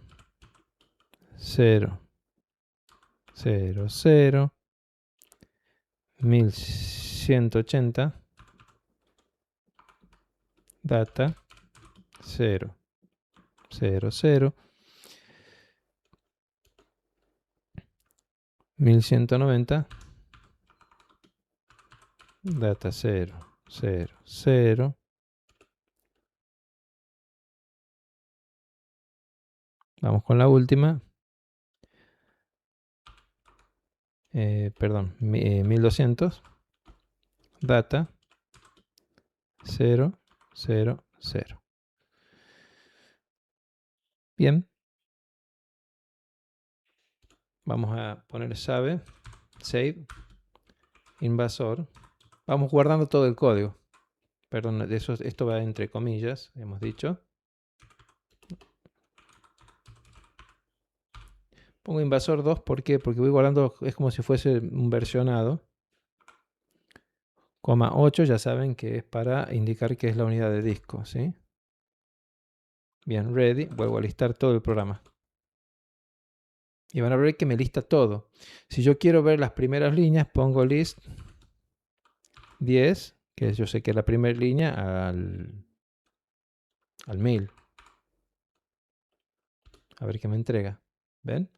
0, 0, 0, 1180, data, 0, 0, 0, 1190, data 0, 0, 0. Vamos con la última. Perdón, 1200, data, 0, 0, 0. Bien. Vamos a poner save, invasor. Vamos guardando todo el código. Perdón, esto va entre comillas, hemos dicho. Pongo invasor 2, ¿por qué? Porque voy guardando, es como si fuese un versionado. Coma 8, ya saben que es para indicar que es la unidad de disco, ¿sí? Bien, ready, vuelvo a listar todo el programa. Y van a ver que me lista todo. Si yo quiero ver las primeras líneas, pongo list 10, que yo sé que es la primera línea, al 1000. A ver qué me entrega. ¿Ven?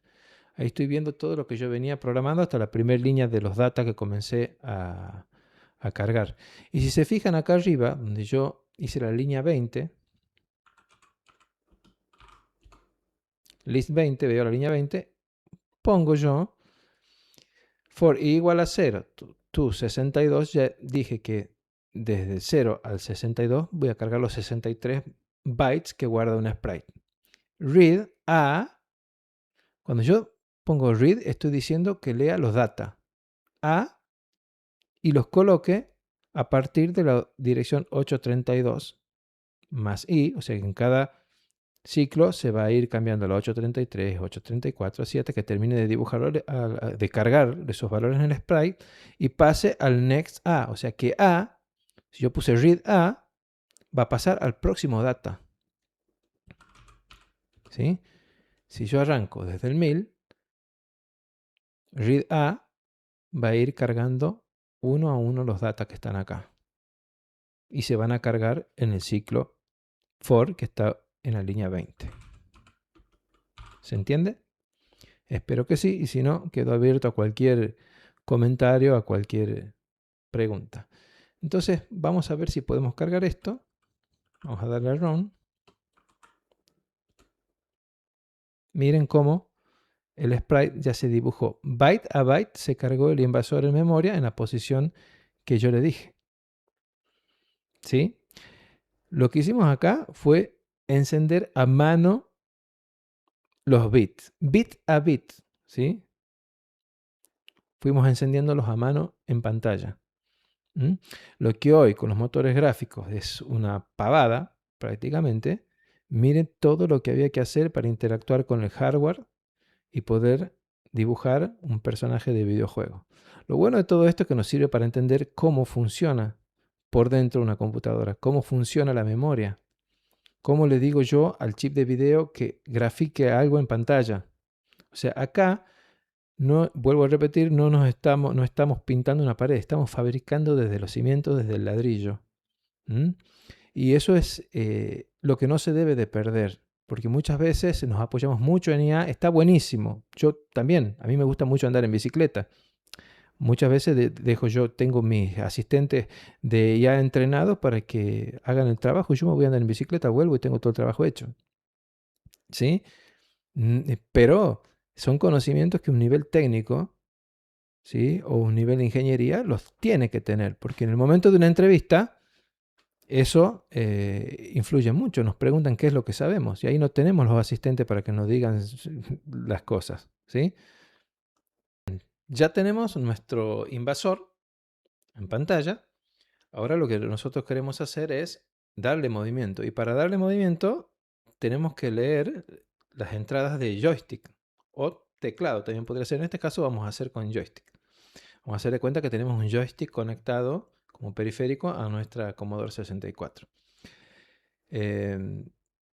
Ahí estoy viendo todo lo que yo venía programando hasta la primera línea de los data que comencé a cargar. Y si se fijan acá arriba, donde yo hice la línea 20, list 20, veo la línea 20, pongo yo for i igual a 0. to 62, ya dije que desde el 0 al 62 voy a cargar los 63 bytes que guarda un sprite. Read a, cuando yo pongo read, estoy diciendo que lea los data a y los coloque a partir de la dirección 832 más i, o sea que en cada ciclo se va a ir cambiando la 833, 834, así hasta que termine de dibujar, de cargar esos valores en el sprite y pase al next a, o sea que a, si yo puse read a, va a pasar al próximo data. ¿Sí? Si yo arranco desde el 1000, read a va a ir cargando uno a uno los datos que están acá. Y se van a cargar en el ciclo for que está en la línea 20. ¿Se entiende? Espero que sí, y si no, quedo abierto a cualquier comentario, a cualquier pregunta. Entonces, vamos a ver si podemos cargar esto. Vamos a darle a Run. Miren cómo el sprite ya se dibujó. Byte a byte se cargó el invasor en memoria en la posición que yo le dije. ¿Sí? Lo que hicimos acá fue encender a mano los bits, bit a bit, ¿sí? Fuimos encendiéndolos a mano en pantalla. Lo que hoy con los motores gráficos es una pavada, prácticamente, miren todo lo que había que hacer para interactuar con el hardware y poder dibujar un personaje de videojuego. Lo bueno de todo esto es que nos sirve para entender cómo funciona por dentro una computadora, cómo funciona la memoria, cómo le digo yo al chip de video que grafique algo en pantalla. O sea, acá, no, vuelvo a repetir, no estamos pintando una pared, estamos fabricando desde los cimientos, desde el ladrillo. Y eso es lo que no se debe de perder, porque muchas veces nos apoyamos mucho en IA, está buenísimo. Yo también, a mí me gusta mucho andar en bicicleta. Muchas veces tengo mis asistentes de IA entrenados para que hagan el trabajo y yo me voy a andar en bicicleta, vuelvo y tengo todo el trabajo hecho. ¿Sí? Pero son conocimientos que un nivel técnico, ¿sí? O un nivel de ingeniería los tiene que tener, porque en el momento de una entrevista eso influye mucho. Nos preguntan qué es lo que sabemos y ahí no tenemos los asistentes para que nos digan las cosas, ¿sí? Ya tenemos nuestro invasor en pantalla. Ahora lo que nosotros queremos hacer es darle movimiento. Y para darle movimiento tenemos que leer las entradas de joystick o teclado. También podría ser. En este caso vamos a hacer con joystick. Vamos a hacer de cuenta que tenemos un joystick conectado como periférico a nuestra Commodore 64.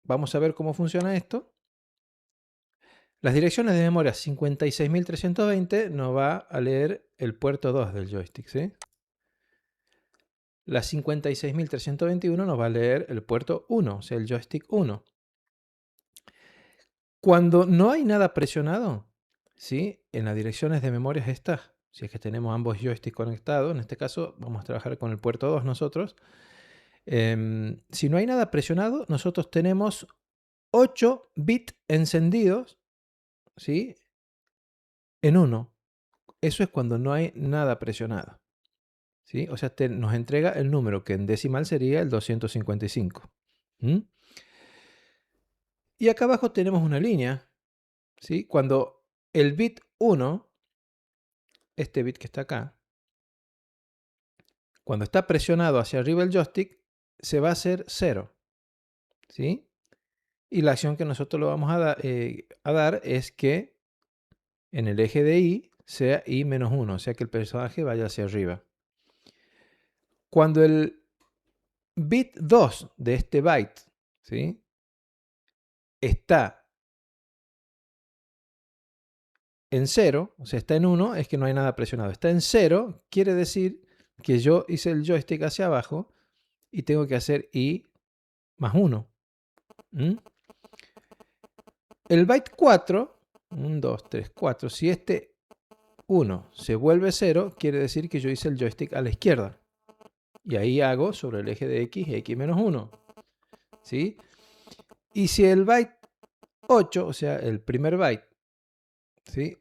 Vamos a ver cómo funciona esto. Las direcciones de memoria 56.320 nos va a leer el puerto 2 del joystick, ¿sí? La 56.321 nos va a leer el puerto 1, o sea, el joystick 1. Cuando no hay nada presionado, ¿sí? En las direcciones de memoria estas, si es que tenemos ambos joysticks conectados, en este caso vamos a trabajar con el puerto 2 nosotros. Si no hay nada presionado, nosotros tenemos 8 bits encendidos, ¿sí? En 1. Eso es cuando no hay nada presionado, ¿sí? O sea, nos entrega el número que en decimal sería el 255. Y acá abajo tenemos una línea, ¿sí? Cuando el bit 1, este bit que está acá, cuando está presionado hacia arriba el joystick, se va a hacer 0, ¿sí? Y la acción que nosotros lo vamos a dar es que en el eje de Y sea Y-1, o sea que el personaje vaya hacia arriba. Cuando el bit 2 de este byte, ¿sí? Está en 0, o sea, está en 1, es que no hay nada presionado. Está en 0, quiere decir que yo hice el joystick hacia abajo y tengo que hacer Y más 1. El byte 4, 1, 2, 3, 4, si este 1 se vuelve 0, quiere decir que yo hice el joystick a la izquierda. Y ahí hago sobre el eje de X, X menos 1. ¿Sí? Y si el byte 8, o sea, el primer byte, ¿sí?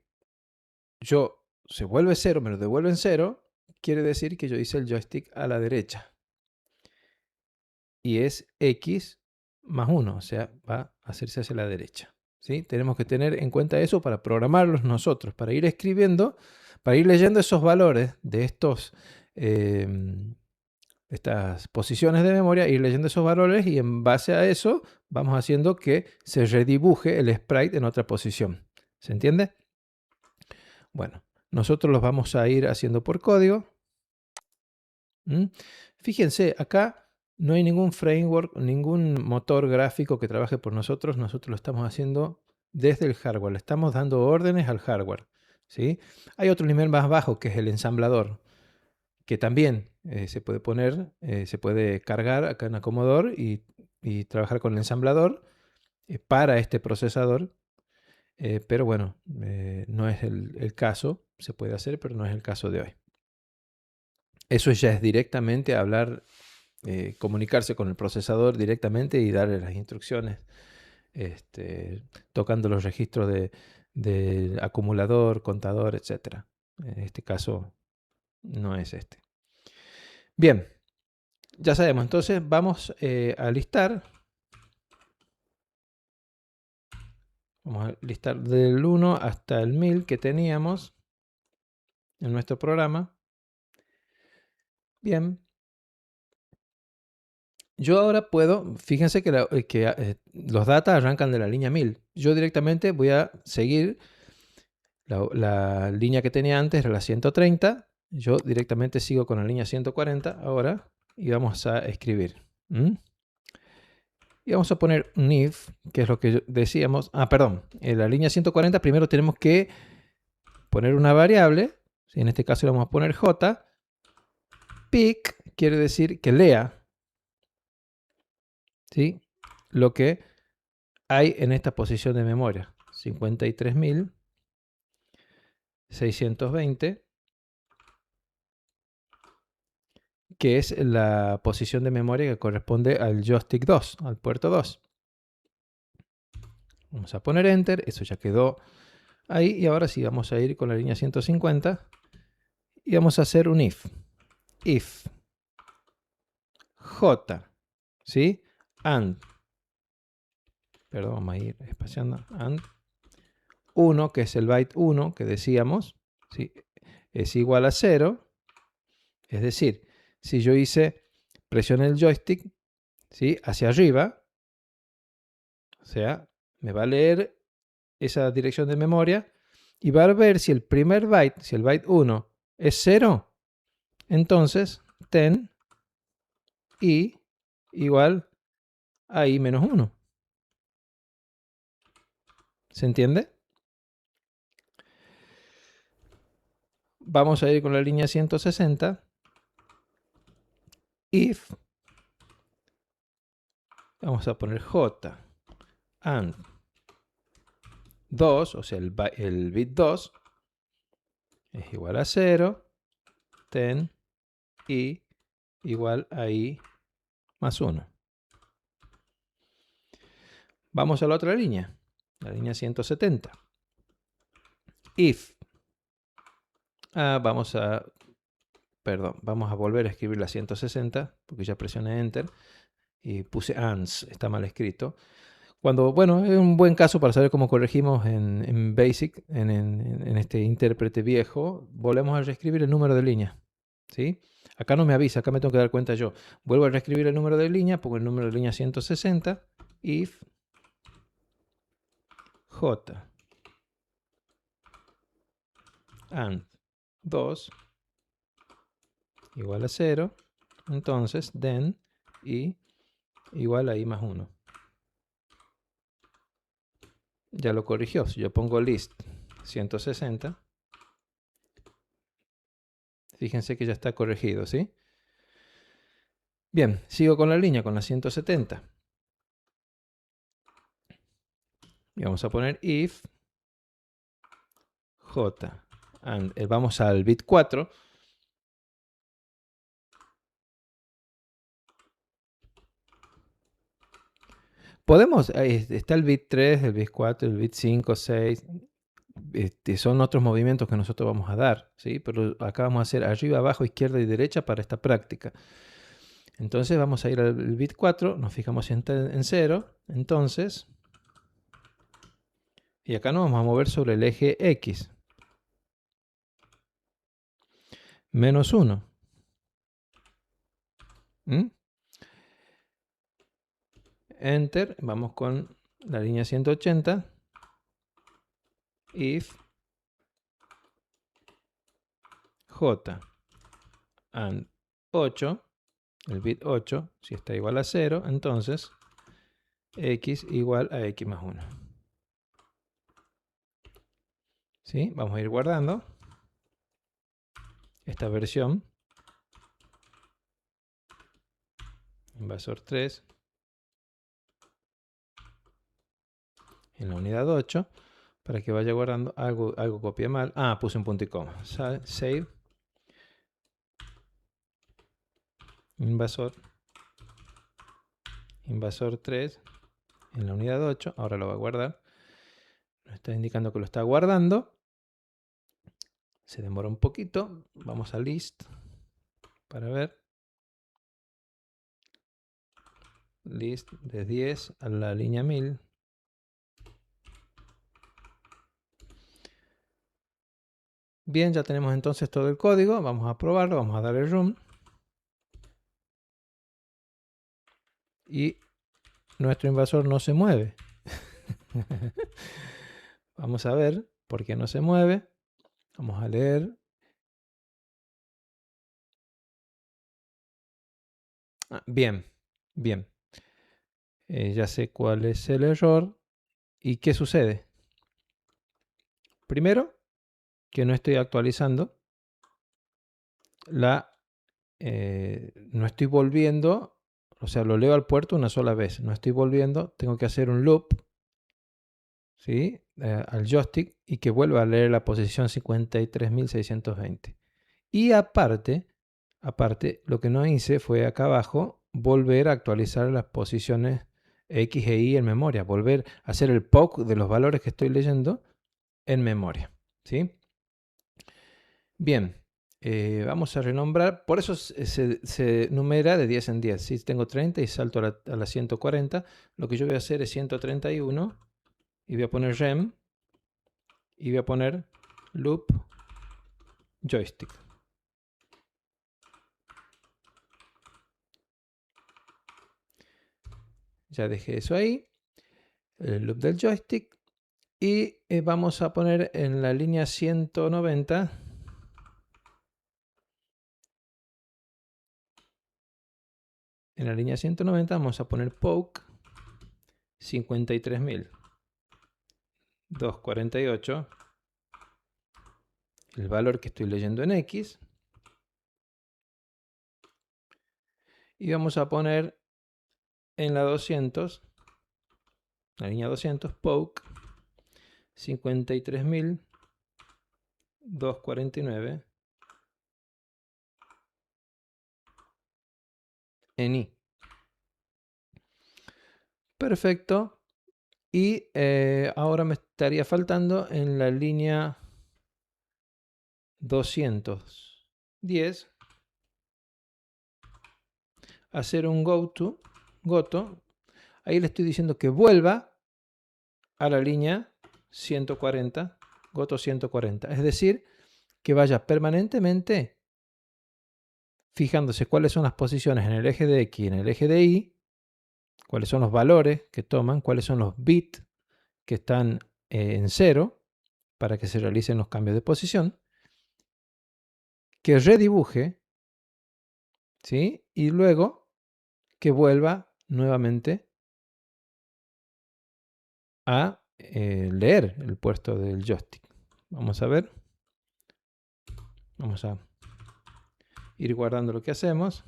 Se vuelve 0, me lo devuelven 0, quiere decir que yo hice el joystick a la derecha. Y es X más 1, o sea, va a hacerse hacia la derecha. ¿Sí? Tenemos que tener en cuenta eso para programarlos nosotros, para ir escribiendo, para ir leyendo esos valores de estas posiciones de memoria, ir leyendo esos valores y en base a eso vamos haciendo que se redibuje el sprite en otra posición. ¿Se entiende? Bueno, nosotros los vamos a ir haciendo por código. Fíjense, acá no hay ningún framework, ningún motor gráfico que trabaje por nosotros. Nosotros lo estamos haciendo desde el hardware. Le estamos dando órdenes al hardware. ¿Sí? Hay otro nivel más bajo que es el ensamblador, que también se puede poner, se puede cargar acá en Commodore y trabajar con el ensamblador para este procesador. Pero bueno, no es el caso. Se puede hacer, pero no es el caso de hoy. Eso ya es directamente hablar, comunicarse con el procesador directamente y darle las instrucciones, tocando los registros de acumulador, contador, etc. En este caso no es este. Bien, ya sabemos, entonces vamos a listar. Vamos a listar del 1 hasta el 1000 que teníamos en nuestro programa. Bien. Yo ahora puedo, fíjense que, los datos arrancan de la línea 1000. Yo directamente voy a seguir la línea que tenía antes, era la 130. Yo directamente sigo con la línea 140 ahora y vamos a escribir. Y vamos a poner un if, que es lo que decíamos. Perdón, en la línea 140 primero tenemos que poner una variable. En este caso le vamos a poner j. Pick quiere decir que lea, ¿sí?, lo que hay en esta posición de memoria. 53.620, que es la posición de memoria que corresponde al joystick 2, al puerto 2. Vamos a poner Enter, eso ya quedó ahí, y ahora sí vamos a ir con la línea 150 y vamos a hacer un if. If j, ¿sí? And, perdón, vamos a ir espaciando, and 1, que es el byte 1 que decíamos, ¿sí?, es igual a 0. Es decir, si yo presioné el joystick, ¿sí?, hacia arriba, o sea, me va a leer esa dirección de memoria y va a ver si el primer byte, si el byte 1 es 0, entonces ten i igual a i menos 1. ¿Se entiende? Vamos a ir con la línea 160. If, vamos a poner j, and 2, o sea, el bit 2 es igual a 0, ten i igual a i más 1. Vamos a la otra línea, la línea 170. If, vamos a volver a escribir la 160, porque ya presioné Enter y puse ANS, está mal escrito. Bueno, es un buen caso para saber cómo corregimos en BASIC, en este intérprete viejo. Volvemos a reescribir el número de línea, ¿sí? Acá no me avisa, acá me tengo que dar cuenta yo. Vuelvo a reescribir el número de línea, pongo el número de línea 160, if j and 2 igual a 0, entonces then i igual a i más 1. Ya lo corrigió. Si yo pongo list 160, fíjense que ya está corregido, ¿sí? Bien, sigo con la línea, con la 170. Y vamos a poner if j and, vamos al bit 4. Podemos, ahí está el bit 3, el bit 4, el bit 5, 6. son otros movimientos que nosotros vamos a dar, ¿sí? Pero acá vamos a hacer arriba, abajo, izquierda y derecha para esta práctica. Entonces vamos a ir al bit 4, nos fijamos en 0, entonces, y acá nos vamos a mover sobre el eje X. Menos 1. Enter, vamos con la línea 180. If j and 8, el bit 8, si está igual a 0, entonces x igual a x más 1. ¿Sí? Vamos a ir guardando esta versión. Invasor 3 en la unidad 8 para que vaya guardando. Algo copié mal. Ah, puse un punto y coma. Save. Invasor 3 en la unidad 8. Ahora lo va a guardar. Nos está indicando que lo está guardando. Se demora un poquito. Vamos a list para ver. List de 10 a la línea 1000. Bien, ya tenemos entonces todo el código. Vamos a probarlo. Vamos a darle run. Y nuestro invasor no se mueve. Vamos a ver por qué no se mueve. Vamos a leer. Bien, bien. Ya sé cuál es el error. ¿Y qué sucede? Primero, que no estoy actualizando no estoy volviendo, o sea, lo leo al puerto una sola vez. No estoy volviendo, tengo que hacer un loop, ¿sí? Al joystick y que vuelva a leer la posición 53.620. Y aparte, lo que no hice fue acá abajo volver a actualizar las posiciones X e Y en memoria, volver a hacer el poke de los valores que estoy leyendo en memoria, ¿sí? Bien, vamos a renombrar, por eso se numera de 10 en 10. Si tengo 30 y salto a la 140, lo que yo voy a hacer es 131 y voy a poner rem y voy a poner loop joystick. Ya dejé eso ahí, el loop del joystick, y vamos a poner en la línea 190 vamos a poner poke 53.248, el valor que estoy leyendo en X, y vamos a poner en la 200, la línea 200, poke 53.249 en Y. Perfecto. Y ahora me estaría faltando en la línea 210 hacer un goto. Ahí le estoy diciendo que vuelva a la línea 140, goto 140. Es decir, que vaya permanentemente fijándose cuáles son las posiciones en el eje de X y en el eje de Y, cuáles son los valores que toman, cuáles son los bits que están en 0 para que se realicen los cambios de posición, que redibuje, ¿sí? Y luego que vuelva nuevamente a leer el puerto del joystick. Vamos a ver. Vamos a ir guardando lo que hacemos.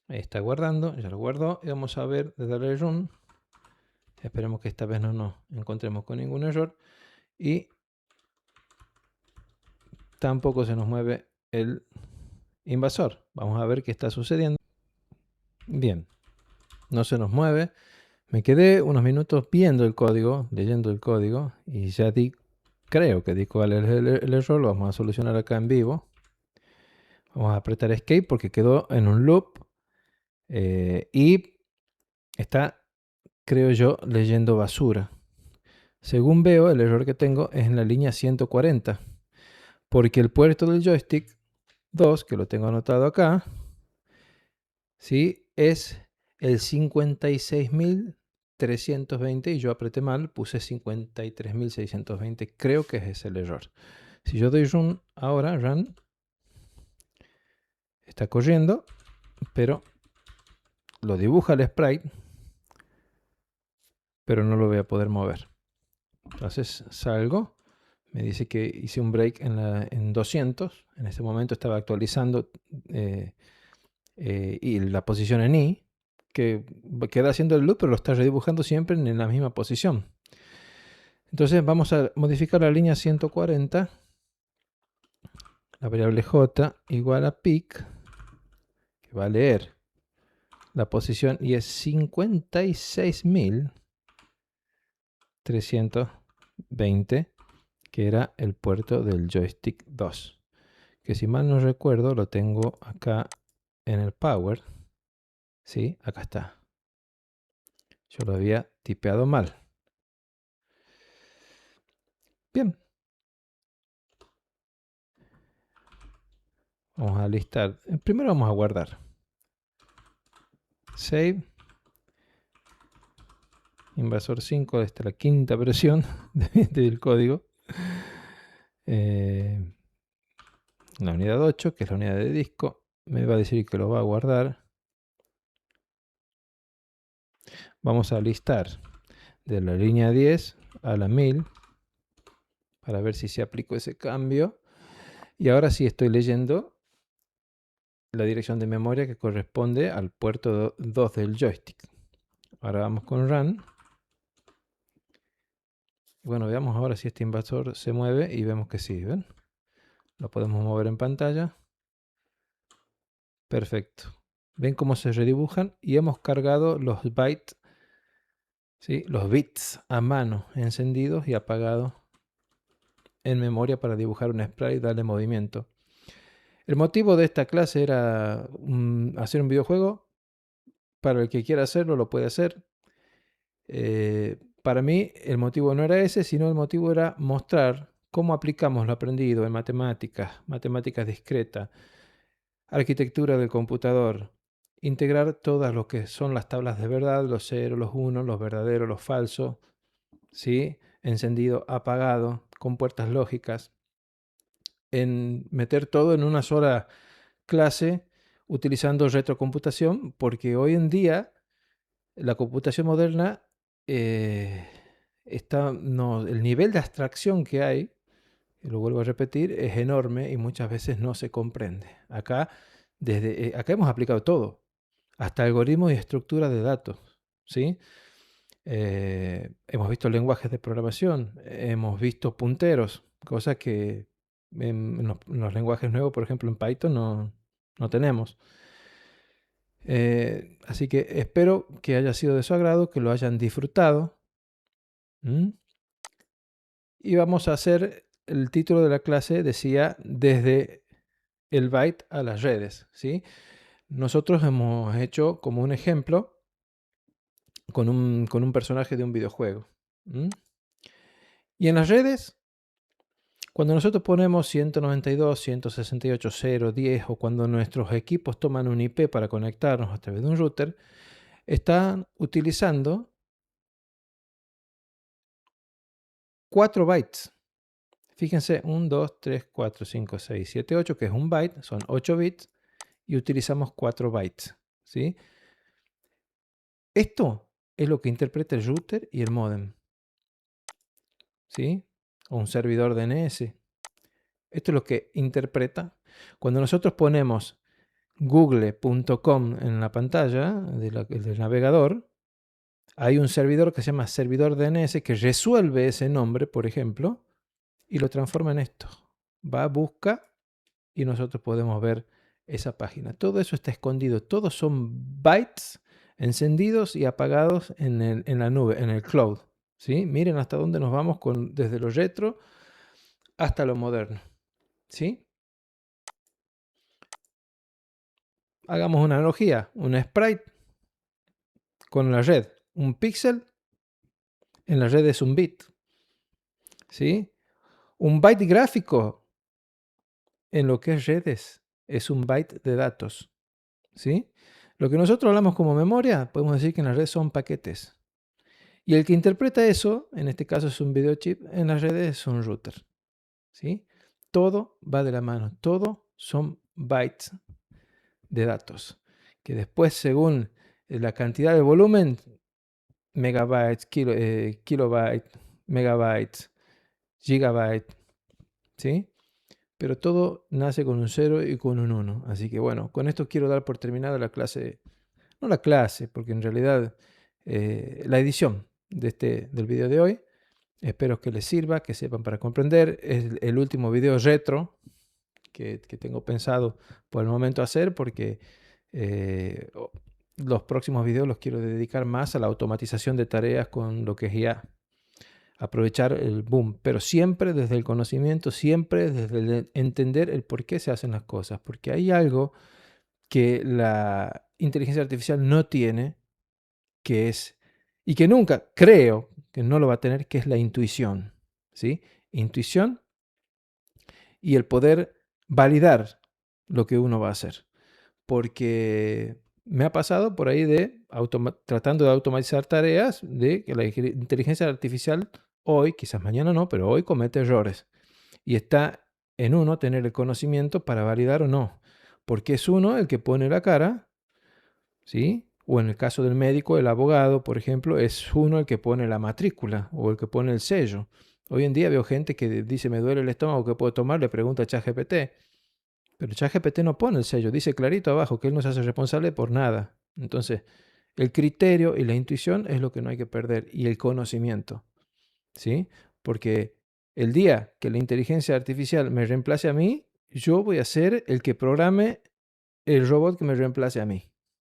Ahí está guardando, ya lo guardó. Y vamos a ver de darle run. Esperemos que esta vez no nos encontremos con ningún error. Y tampoco se nos mueve el invasor. Vamos a ver qué está sucediendo. Bien, no se nos mueve. Me quedé unos minutos viendo el código, leyendo el código, y ya creo que di cuál es el error. Lo vamos a solucionar acá en vivo. Vamos a apretar Escape porque quedó en un loop y está, creo yo, leyendo basura. Según veo, el error que tengo es en la línea 140, porque el puerto del joystick 2, que lo tengo anotado acá, ¿sí? Es el 56.320 y yo apreté mal, puse 53.620. Creo que ese es el error. Si yo doy run ahora, run, está corriendo, pero lo dibuja el sprite, pero no lo voy a poder mover. Entonces salgo, me dice que hice un break en 200. En este momento estaba actualizando y la posición en I, que queda haciendo el loop, pero lo está redibujando siempre en la misma posición. Entonces vamos a modificar la línea 140, la variable j igual a pic, que va a leer la posición y es 56.320, que era el puerto del joystick 2. Que si mal no recuerdo lo tengo acá en el power. Sí, acá está. Yo lo había tipeado mal. Bien. Vamos a listar. Primero vamos a guardar. Save. Invasor 5, esta es la quinta versión del código. La unidad 8, que es la unidad de disco, me va a decir que lo va a guardar. Vamos a listar de la línea 10 a la 1000 para ver si se aplicó ese cambio. Y ahora sí estoy leyendo la dirección de memoria que corresponde al puerto 2 del joystick. Ahora vamos con run. Bueno, veamos ahora si este invasor se mueve y vemos que sí, ¿ven? Lo podemos mover en pantalla. Perfecto. Ven cómo se redibujan y hemos cargado los bytes, ¿sí? Los bits a mano, encendidos y apagados en memoria para dibujar un sprite y darle movimiento. El motivo de esta clase era hacer un videojuego. Para el que quiera hacerlo, lo puede hacer. Para mí el motivo no era ese, sino el motivo era mostrar cómo aplicamos lo aprendido en matemáticas, matemáticas discretas, arquitectura del computador, integrar todas lo que son las tablas de verdad, los ceros, los unos, los verdaderos, los falsos, ¿sí? Encendido, apagado, con puertas lógicas, en meter todo en una sola clase utilizando retrocomputación, porque hoy en día la computación moderna el nivel de abstracción que hay, y lo vuelvo a repetir, es enorme y muchas veces no se comprende. Acá, acá hemos aplicado todo, hasta algoritmos y estructuras de datos, ¿sí? Hemos visto lenguajes de programación, hemos visto punteros, cosas que en los lenguajes nuevos, por ejemplo en Python, no tenemos. Así que espero que haya sido de su agrado, que lo hayan disfrutado. Y vamos a hacer, el título de la clase decía, desde el byte a las redes, ¿sí? Nosotros hemos hecho como un ejemplo con un personaje de un videojuego. Y en las redes, cuando nosotros ponemos 192, 168, 0, 10 o cuando nuestros equipos toman un IP para conectarnos a través de un router, están utilizando 4 bytes. Fíjense, 1, 2, 3, 4, 5, 6, 7, 8, que es un byte, son 8 bits, y utilizamos 4 bytes, ¿sí? Esto es lo que interpreta el router y el módem, ¿sí? O un servidor DNS. Esto es lo que interpreta. Cuando nosotros ponemos google.com en la pantalla del navegador, hay un servidor que se llama servidor DNS que resuelve ese nombre, por ejemplo, y lo transforma en esto. Va, busca y nosotros podemos ver esa página. Todo eso está escondido. Todos son bytes encendidos y apagados en la nube, en el cloud. ¿Sí? Miren hasta dónde nos vamos desde lo retro hasta lo moderno. ¿Sí? Hagamos una analogía. Un sprite con la red. Un píxel en la red es un bit. ¿Sí? Un byte gráfico en lo que es redes es un byte de datos. ¿Sí? Lo que nosotros hablamos como memoria, podemos decir que en la red son paquetes. Y el que interpreta eso, en este caso es un video chip, en las redes es un router. ¿Sí? Todo va de la mano, todo son bytes de datos, que después según la cantidad de volumen, megabytes, kilobytes, megabytes, gigabytes, ¿sí? Pero todo nace con un 0 y con un 1. Así que bueno, con esto quiero dar por terminada la clase, no la clase, porque en realidad la edición del video de hoy. Espero que les sirva, que sepan para comprender. Es el último video retro que tengo pensado por el momento hacer porque los próximos videos los quiero dedicar más a la automatización de tareas con lo que es IA. Aprovechar el boom, pero siempre desde el conocimiento, siempre desde el entender el por qué se hacen las cosas, porque hay algo que la inteligencia artificial no tiene, que es, y que nunca, creo que no lo va a tener, que es la intuición, ¿sí? Intuición y el poder validar lo que uno va a hacer. Porque me ha pasado por ahí tratando de automatizar tareas, de que la inteligencia artificial hoy, quizás mañana no, pero hoy comete errores. Y está en uno tener el conocimiento para validar o no. Porque es uno el que pone la cara, ¿sí? O en el caso del médico, el abogado, por ejemplo, es uno el que pone la matrícula o el que pone el sello. Hoy en día veo gente que dice, me duele el estómago, ¿qué puedo tomar? Le pregunta a ChatGPT. Pero ChatGPT no pone el sello, dice clarito abajo que él no se hace responsable por nada. Entonces, el criterio y la intuición es lo que no hay que perder, y el conocimiento, ¿sí? Porque el día que la inteligencia artificial me reemplace a mí, yo voy a ser el que programe el robot que me reemplace a mí.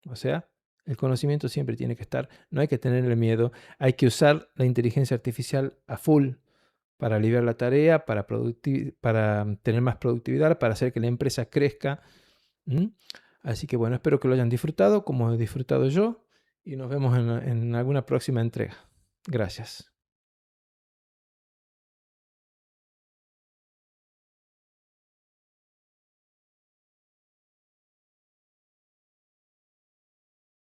O sea, el conocimiento siempre tiene que estar, no hay que tenerle miedo, hay que usar la inteligencia artificial a full para aliviar la tarea, para tener más productividad, para hacer que la empresa crezca. ¿Mm? Así que bueno, espero que lo hayan disfrutado como he disfrutado yo y nos vemos en alguna próxima entrega. Gracias.